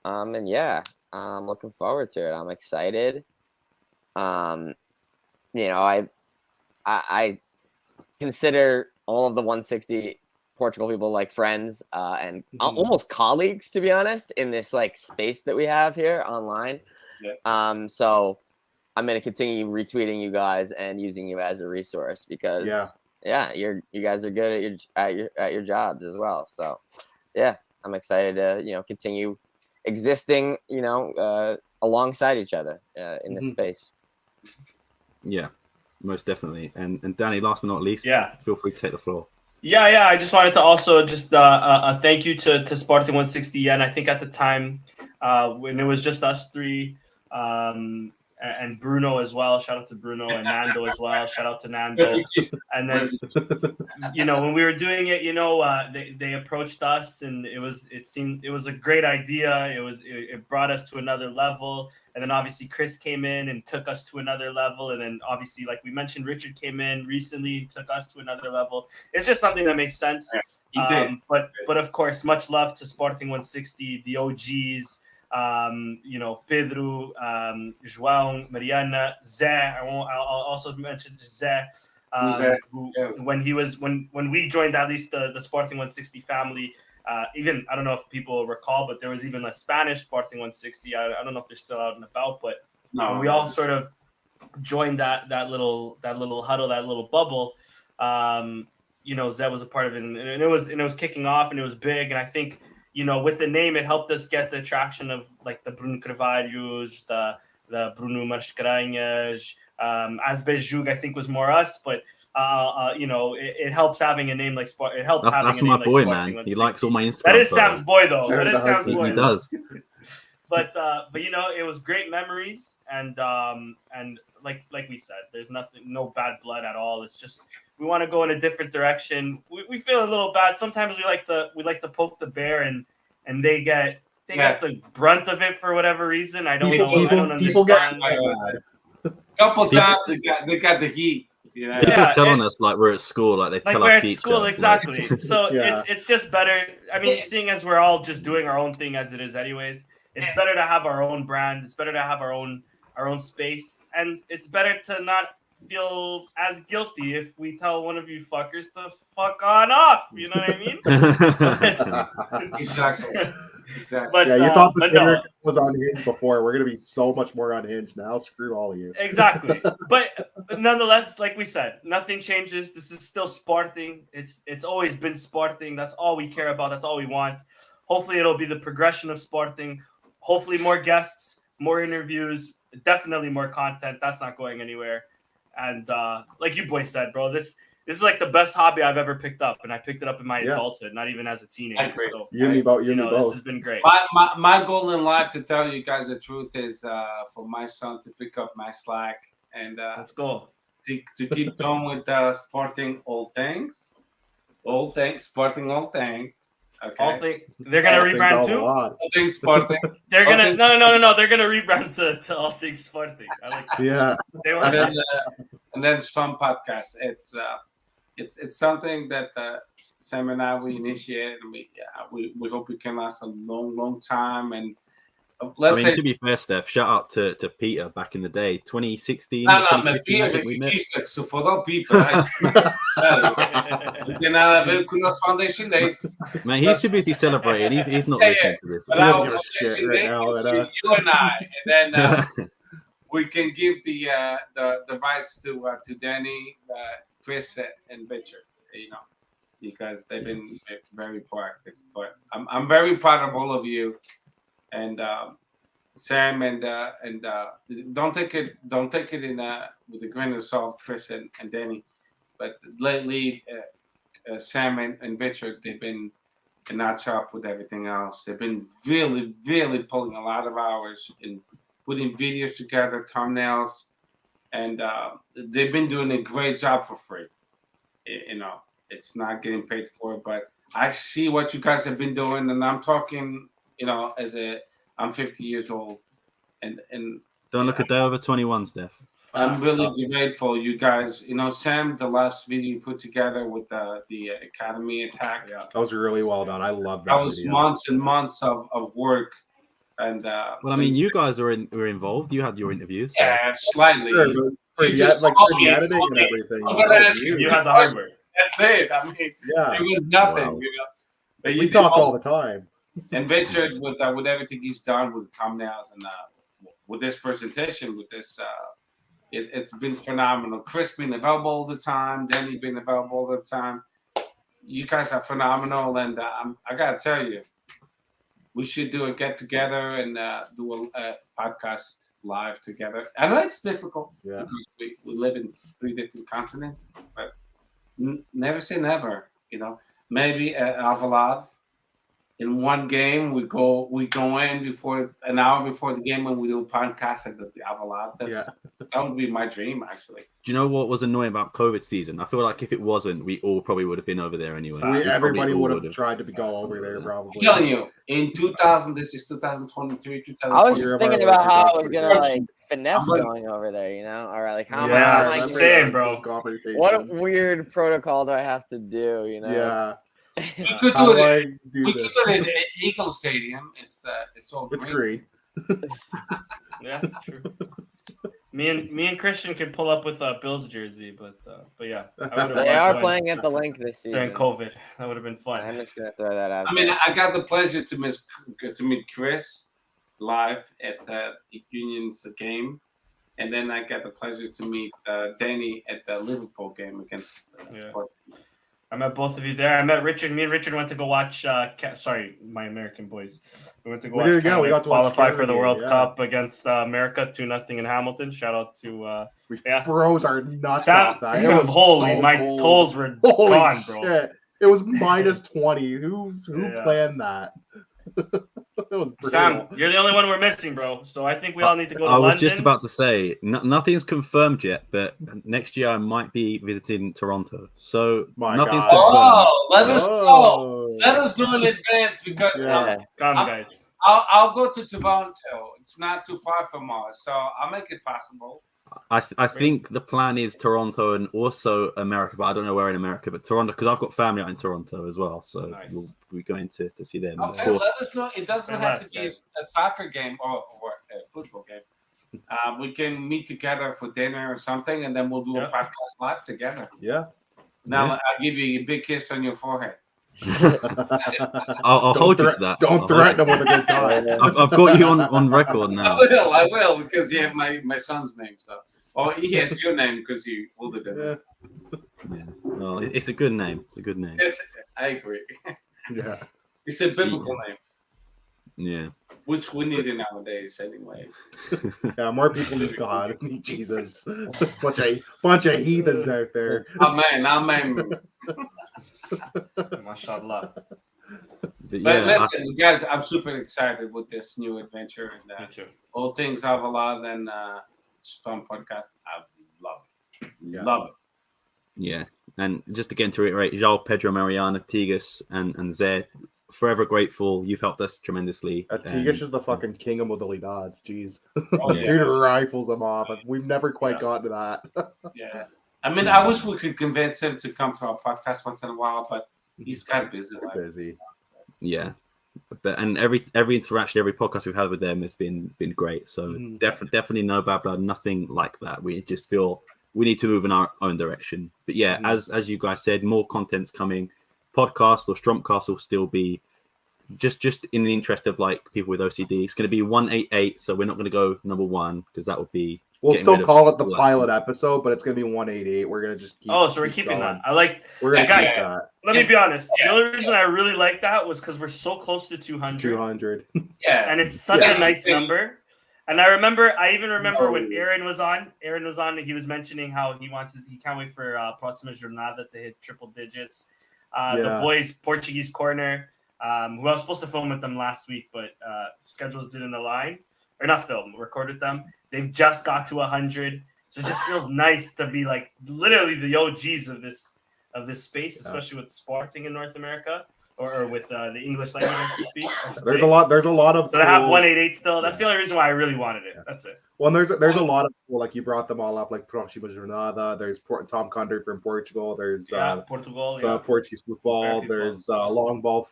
And yeah, I'm looking forward to it. I'm excited. I consider all of the 160 Portugal people like friends and almost colleagues, to be honest, in this like space that we have here online. Yeah. So I'm going to continue retweeting you guys and using you as a resource because you guys are good at your jobs as well. So yeah, I'm excited to continue existing alongside each other in this space. Yeah, most definitely. And Danny, last but not least, feel free to take the floor. Yeah. I just wanted to also just thank you to Sporting160EN. I think at the time when it was just us three, and Bruno as well. Shout out to Bruno and Nando as well. Shout out to Nando. And then, when we were doing it, they approached us, and it was a great idea. It brought us to another level. And then obviously Chris came in and took us to another level. And then obviously, like we mentioned, Richard came in recently, took us to another level. It's just something that makes sense. But of course, much love to Sporting160, the OGs. Pedro, João, Mariana, Zé. I'll also mention Zé. When we joined at least the Sporting160 family, even I don't know if people recall, but there was even a Spanish Sporting160. I don't know if they're still out and about, but we all sort of joined that little huddle, that little bubble. Zed was a part of it, and it was kicking off, and it was big. And I think with the name, it helped us get the traction of like the Bruno Carvalhos, the Bruno Mascarenhas, Asbejug, I think was more us, but it helps having a name like Sport. It helped having that's a name my like boy, Sporting man. He likes all my Instagram. That is photos. Sam's boy, though. Sure That is does. Sam's boy. He does. But it was great memories, and like we said, there's no bad blood at all. It's just we want to go in a different direction. We feel a little bad sometimes. We like to poke the bear, and they get the brunt of it for whatever reason. I don't know. I don't People get understand. Couple times they got the heat. Yeah, people telling us like we're at school, like they tell we're our at teacher. school, exactly. So Yeah. it's just better. I mean, seeing as we're all just doing our own thing as it is, anyways, it's better to have our own brand. It's better to have our own space, and it's better to not feel as guilty if we tell one of you fuckers to fuck on off. You know what I mean? Exactly. But, yeah, you thought the but Twitter no. was unhinged before. We're gonna be so much more unhinged now. Screw all of you. Exactly. But nonetheless, like we said, nothing changes. This is still Sporting. It's always been Sporting. That's all we care about. That's all we want. Hopefully it'll be the progression of Sporting. Hopefully more guests, more interviews, definitely more content. That's not going anywhere. And like you boys said, bro, this is like the best hobby I've ever picked up, and I picked it up in my adulthood, not even as a teenager. So You and me both. this has been great. My goal in life, to tell you guys the truth, is for my son to pick up my slack and Let's go. to keep going with Sporting all things, Sporting all things. Okay. They're gonna rebrand too. All things Sporting. They're gonna no. They're gonna rebrand to All Things Sporting. I like that. Yeah. They want and then Fun Podcast. It's something that Sam and I we initiated. And we hope it can last a long time. And let's say, to be fair, Steph, shout out to Peter back in the day, 2016. men Peter fick så får Peter. Foundation date. Man, he's too busy celebrating. He's not listening to this. But our foundation date is you and I, and then we can give the rights to Danny, Chris, and Richard. Because they've been very proactive. But I'm very proud of all of you. And Sam and don't take it in with a grain of salt, Chris and Danny. But lately, Sam and Richard, they've been a notch up with everything else. They've been really, really pulling a lot of hours in putting videos together, thumbnails, and they've been doing a great job for free. It's not getting paid for it, but I see what you guys have been doing, and I'm talking, I'm 50 years old, and don't look a day over 21, Steph. I'm really grateful, you guys. Sam, the last video you put together with the Academy attack, That was really well done. I love that. that was video. months and months of work, and Well, I mean, you guys were involved. You had your interviews. So. yeah, slightly. Sure, but for You the, just like told for me, the you editing told and me. everything. I'm gonna ask You had the hardware. That's it. I mean, Yeah, it was nothing. Wow. But you we did talk all most- the time. And Richard, with everything he's done with thumbnails and with this presentation, with this, it's been phenomenal. Chris being available all the time, Danny being available all the time. You guys are phenomenal, and I gotta tell you, we should do a get together and do a podcast live together. I know it's difficult. Yeah. Because we live in 3 different continents, but never say never. Maybe at Alvalade. In one game, we go in before an hour before the game, and we do a podcast at the Alvalade. That would be my dream, actually. Do you know what was annoying about COVID season? I feel like if it wasn't, we all probably would have been over there anyway. Everybody would have tried to go over there, probably. I'm telling you, in 2000, this is 2023, 2024. I was You're thinking about about how I to was go gonna over like finesse I'm gonna- going over there, or like how Yeah, am I I'm like, saying, bro. what weird protocol do I have to do? Yeah. We could How do do it. I do We could this? do it at Eagle Stadium. It's all It's green. green. Yeah, true. Me and Christian could pull up with a Bills jersey, but yeah, I would've They liked are one playing at the link this during season. COVID. That would have been fun. I'm just gonna throw that out. I mean, there. I got the pleasure to meet Chris live at the Union's game, And then I got the pleasure to meet Danny at the Liverpool game against Sporting. I met both of you there. I met Richard. Me and Richard went to go watch. My American boys. We went to go watch. We got to qualify for the game, World Cup against America 2-0 in Hamilton. Shout out to. We froze our nuts Sam, off that. It was holy, so my cold. toes were Holy gone, bro. Shit. It was minus 20. Who planned that? It was Sam, you're the only one we're missing, bro. So I think we all need to go to London. I was just about to say, nothing's confirmed yet, but next year I might be visiting Toronto. So nothing's confirmed. Oh, let us know. Let us know in advance because guys. I'll go to Toronto. It's not too far from us, so I'll make it possible. I think the plan is Toronto and also America, but I don't know where in America. But Toronto, because I've got family out in Toronto as well, so we'll be going to see them. Okay, of course, let us know. It doesn't have to be a soccer game or a football game. We can meet together for dinner or something, and then we'll do a podcast live together. Yeah. Now I'll give you a big kiss on your forehead. I'll hold you to that. Don't threaten him with a good time. I've got you on record now. I will, because you have my son's name, so. Or he has your name because you older than him. Yeah. Well, it's a good name. It's a good name. I agree. Yeah. It's a biblical name. Yeah. Which we need it nowadays, anyway. Yeah, more people need God. Need Jesus. Bunch of heathens out there. Amen. Mashallah. But listen, guys, I'm super excited with this new adventure and all things Alvalade and Storm podcast. I love it. Yeah. Love it. Yeah. And just again to reiterate, João, Pedro, Mariana, Tigas, and Zed, forever grateful. You've helped us tremendously. Tigas is the fucking king of modalidad. Jeez. Oh, yeah. Dude rifles him off. We've never quite gotten to that. Yeah. I mean, I wish we could convince him to come to our podcast once in a while, but he's kind of busy. Yeah. But every interaction, every podcast we've had with them has been great. So definitely no bad blood, nothing like that. We just feel we need to move in our own direction. But yeah, as you guys said, more content's coming. Podcast or Strumpcast will still be just in the interest of like people with OCD. It's going to be 188, so we're not going to go number 1 because that would be. We'll still call it the pilot episode, but it's going to be 188. We're going to just keep. Oh, so we're keeping that. I like. We're going to keep that. Let me be honest. The only reason I really like that was because we're so close to 200. 200. Yeah, and it's such a nice number. And I even remember when Aaron was on. He was mentioning how he can't wait for Próxima Jornada to hit triple digits. The boys Portuguese corner. Who I was supposed to film with them last week, but schedules didn't align. Or not film, recorded them. They've just got to 100. So it just feels nice to be like literally the OGs of this space, especially with Sporting in North America or with the English language to speak. There's a lot of so to have 188 still. That's the only reason why I really wanted it. That's it. Well, there's a lot of people, like you brought them all up, like Próxima Jornada. There's Tom Condor from Portugal. There's Portugal, Portuguese football. There's long ball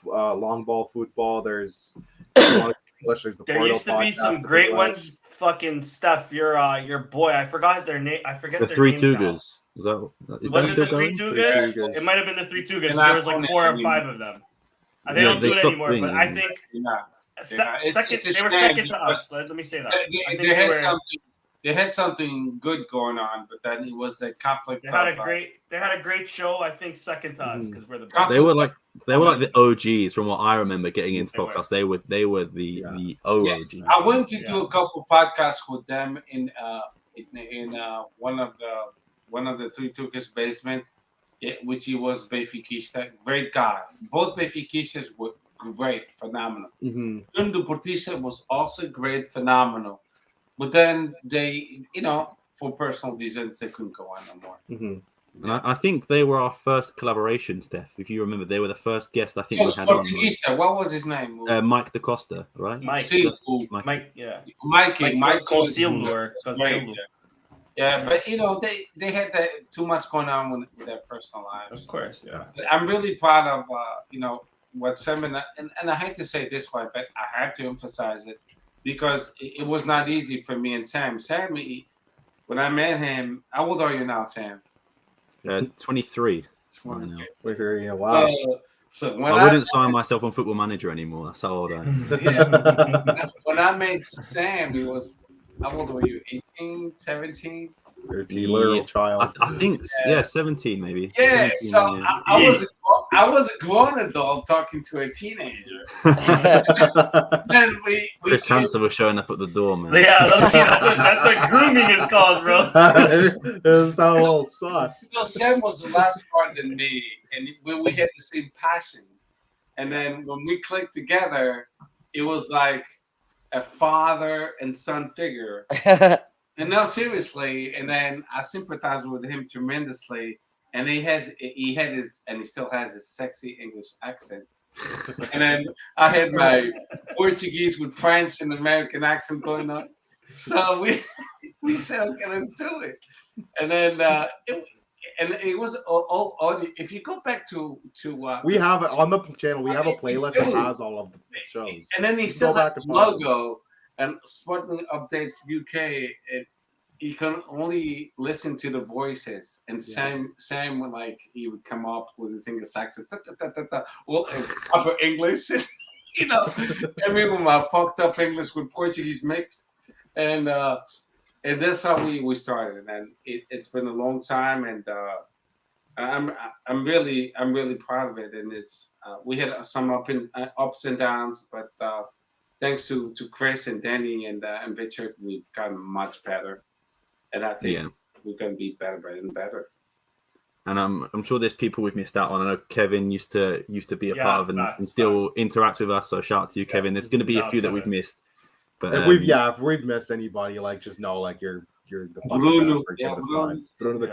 football. There's a lot of English. There's there used to be some great ones. Fucking Steph, your boy. I forgot their name. I forget the their Three name Tugas. Was it the Three Tugas? It might have been the Three Tugas. There was like 4 or 5 of them. They don't do it anymore, but I think they were second to us. Let me say that. They had something good going on, but then it was a conflict. They had a great show. I think second to us because we're the best. They were like the OGs from what I remember getting into podcasts. They were the OGs. I went to do a couple podcasts with them in one of the Three Tugas basement, which he was Benfiquista. Great guy. Both Benfiquistas were great, phenomenal. Un Deportista was also great, phenomenal. But then they, for personal reasons, they couldn't go on no more. And I think they were our first collaboration, Steph. If you remember, they were the first guest I think we had Portuguese. What was his name? Mike Da Costa, right? Mike, yeah. Mike Concealor. Yeah, but they had too much going on with their personal lives. Of course, yeah. But I'm really proud of what Sam and I hate to say it this way, but I have to emphasize it because it was not easy for me and Sam. Sam, when I met him, how old are you now, Sam? 23. 23. Wow. So when I wouldn't sign myself on Football Manager anymore. That's how old I am. When I met Sam, he was how old were you? 18, 17? You're a literal child. I think, yeah, 17 maybe. Yeah, 17, so yeah. I was a grown adult talking to a teenager. Then we Chris came- Hansen was showing up at the door, man. Yeah, low-key, that's what grooming is called, bro. It sounds a little sus. So Sam was the last part than me, and we had the same passion. And then when we clicked together, it was like a father and son figure. And no, seriously. And then I sympathized with him tremendously. And he still has his sexy English accent. And then I had my Portuguese with French and American accent going on. So we said, okay, let's do it. And then it was all if you go back to We have it on the channel. We have a playlist that has all of the shows. and then he still has the logo and Sporting Updates UK. You can only listen to the voices, and Sam would he would come up with his English accent, well, upper English, you know, and we with my fucked up English with Portuguese mixed, and that's how we started, and it's been a long time, and I'm really proud of it, and it's we had some ups and downs, but thanks to Chris and Danny and Richard, we've gotten much better. And I think we're going to be better and better. And I'm sure there's people we've missed out on. I know Kevin used to be a part of and still interacts with us. So shout out to you, Kevin. There's going to be a few that we've missed. But if we've missed anybody, just know you're the Bruno.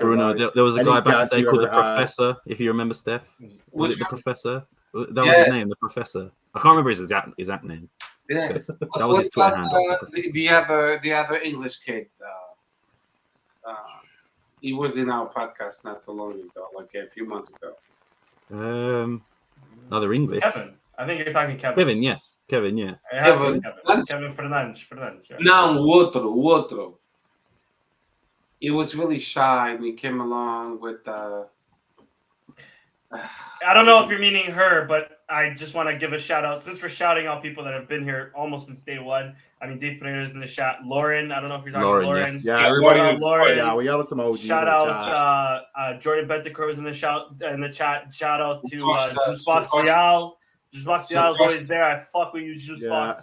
Bruno. There was a guy back in the day called the Professor. If you remember, Steph, was it the Professor? That was his name, the Professor. I can't remember his exact name. Yeah, that was his Twitter handle. The other English kid. He was in our podcast not too long ago, a few months ago. Other English. Kevin. I think you're talking Kevin. Kevin, yes. Kevin, yeah. Kevin Fernandes. Yeah. Não, o outro. He was really shy and he came along with I don't know if you're meaning her, but I just want to give a shout out. Since we're shouting out people that have been here almost since day one. I mean, Dave Pereira's in the chat. Lauren, I don't know if you're talking Lauren. Yes. Yeah, everybody is. Lauren. Yeah, we got some emojis. Shout out Jordan Bentacore was in the chat. Shout out to Juicebox Leal. Juicebox Leal is always there. I fuck with you, Juicebox. Yeah.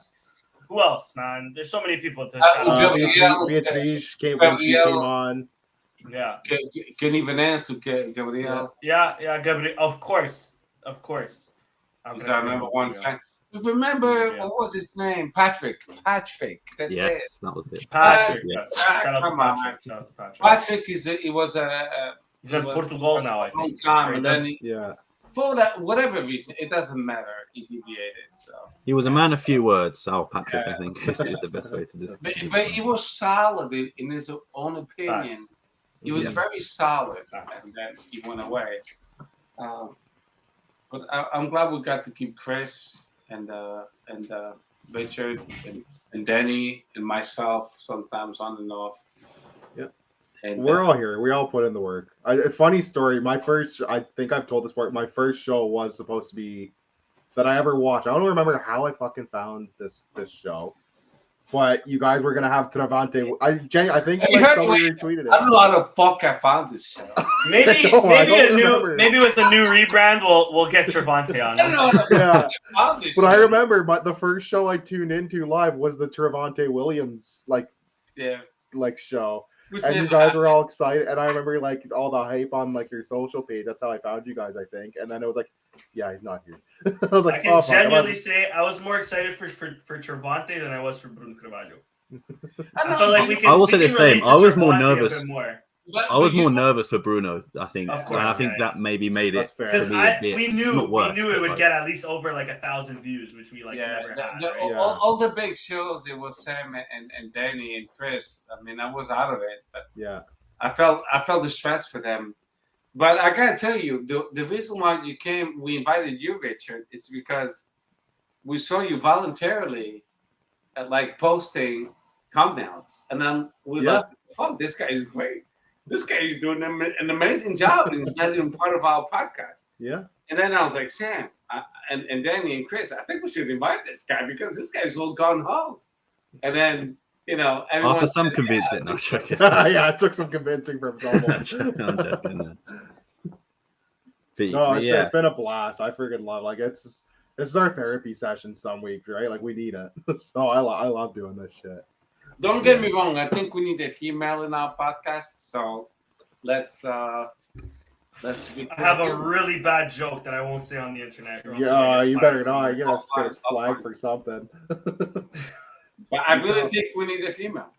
Who else, man? There's so many people to shout out. Beatriz came on. Yeah. Can even answer Gabriel. Yeah, Gabriel. Of course. He's our number one fan. Remember, what was his name? Patrick. That's yes, that was it. Patrick. Yes. Shout out to Patrick. Patrick he's in Portugal now, I think. Time, and then for that whatever reason, it doesn't matter. He deviated. So he was a man of few words. Patrick, I think is the best way to describe it. But he was solid in his own opinion. He was very solid, and then he went away. But I'm glad we got to keep Chris and Richard and Danny and myself sometimes on and off. Yeah, and we're all here. We all put in the work. A funny story. I think I've told this part. My first show was supposed to be that I ever watched. I don't remember how I fucking found this show. But you guys were gonna have Travante. I think somebody retweeted it. I don't know how the fuck I found this show. Maybe with the new rebrand, we'll get Travante on. But I remember, the first show I tuned into live was the Travante Williams show, and you guys were all excited. And I remember all the hype on your social page. That's how I found you guys, I think. And then it was yeah, he's not here. I was I can genuinely say I was more excited for Travante than I was for Bruno Carvalho. I will say the same. I was more nervous. I was more nervous for Bruno, I think. Of course, and I think that maybe made it because we knew it would get at least over 1,000 views, which we never had. Right? All the big shows, it was Sam and Danny and Chris. I mean, I was out of it, but I felt the stress for them. But I gotta tell you, the reason why we invited you, Richard, it's because we saw you voluntarily at posting thumbnails, and then we left. Fuck, this guy is great. This guy is doing an amazing job, and he's not even part of our podcast. Yeah. And then I was like, Sam and Danny and Chris, I think we should invite this guy because this guy's all gung ho. And then everyone After some said, convincing, no, joking. Yeah, it took some convincing from someone. I'm joking. Man. No, yeah, it's been a blast. I freaking love it's our therapy session some weeks, right? Like we need it. So I love doing this shit. Don't get me wrong. I think we need a female in our podcast. So let's. I have a really bad joke that I won't say on the internet. or else Yeah, I'll get you fired better from not. work. You're gonna get us I'll flagged find for something. But I really think we need a female.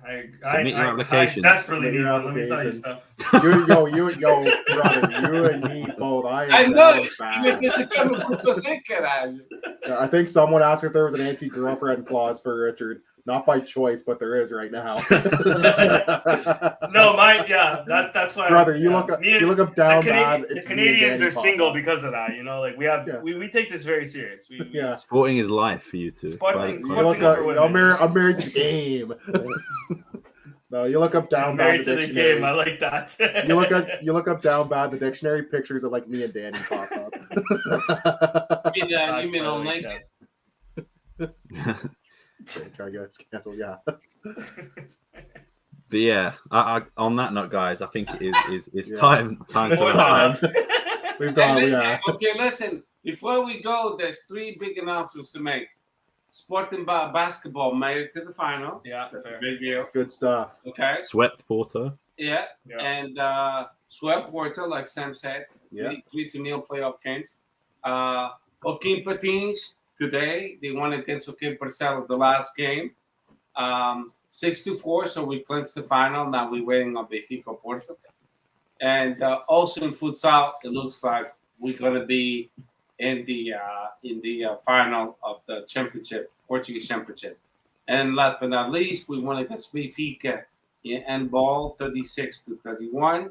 Submit your I applications. desperately Submit need your one. Let me tell you applications. stuff. Yo, brother, you and me both. I am know. down bad. Deixa que eu não posso fazer, caralho. I think someone asked if there was an anti-girlfriend clause for Richard. Not by choice, but there is right now. No, that's why. Brother, you look up down bad. The It's Canadians me are and Danny single Papa. because of that. Like we take this very serious. Yeah. Sporting is life for you two. Sporting- You look up, I'm married to the game. No, you look up down bad. Married to the game. I like that. You look up down bad the dictionary. Pictures of like me and Danny pop up. You mean on link? Try to get us canceled. Yeah. But yeah, I on that note, guys, I think it is Yeah. time to More wrap than up. enough. We've gone. And Yeah. okay, listen. Before we go, there's 3 big announcements to make. Sporting basketball made it to the finals. Yeah, That's fair. a big deal. Good stuff. Okay. Swept Porto. Yeah. Yeah. And swept Porto, like Sam said. Yeah. 3-0 playoff games. Joaquim Patins today, they won against Joaquim Parcelo the last game. 6-4, so we clinched the final. Now we're waiting on Benfica Porto. And also in futsal, it looks like we're going to be in the final of the championship, Portuguese championship. And last but not least, we won against Benfica in handball, 36-31.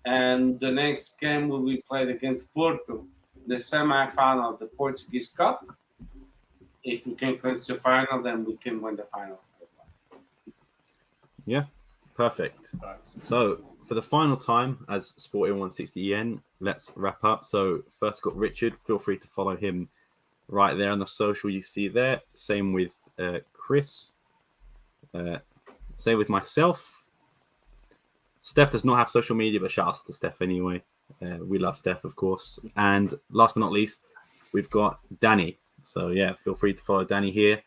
And the next game will be played against Porto, the semi-final of the Portuguese Cup. If we can clinch the final, then we can win the final. Yeah, perfect. So for the final time as Sporting160EN, let's wrap up. So first got Richard. Feel free to follow him right there on the social you see there. Same with Chris. Same with myself. Steph does not have social media, but shout out to Steph anyway. We love Steph, of course. And last but not least, we've got Danny. So yeah, feel free to follow Danny here.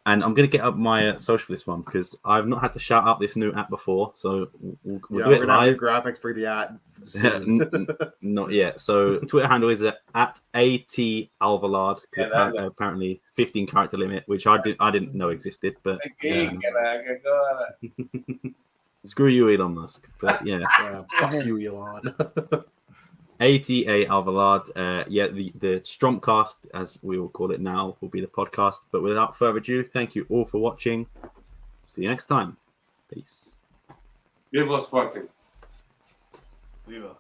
And I'm going to get up my social for this one because I've not had to shout out this new app before. So we'll do it live. Graphics for the ad. Not yet. So Twitter handle is at @AT_Alvalade. Apparently 15 character limit, which I didn't know existed. But screw you, Elon Musk. But yeah, Fuck you, Elon. ATA Alvalade. The Stromcast, as we will call it now, will be the podcast. But without further ado, thank you all for watching. See you next time. Peace. Viva Sporting. Viva.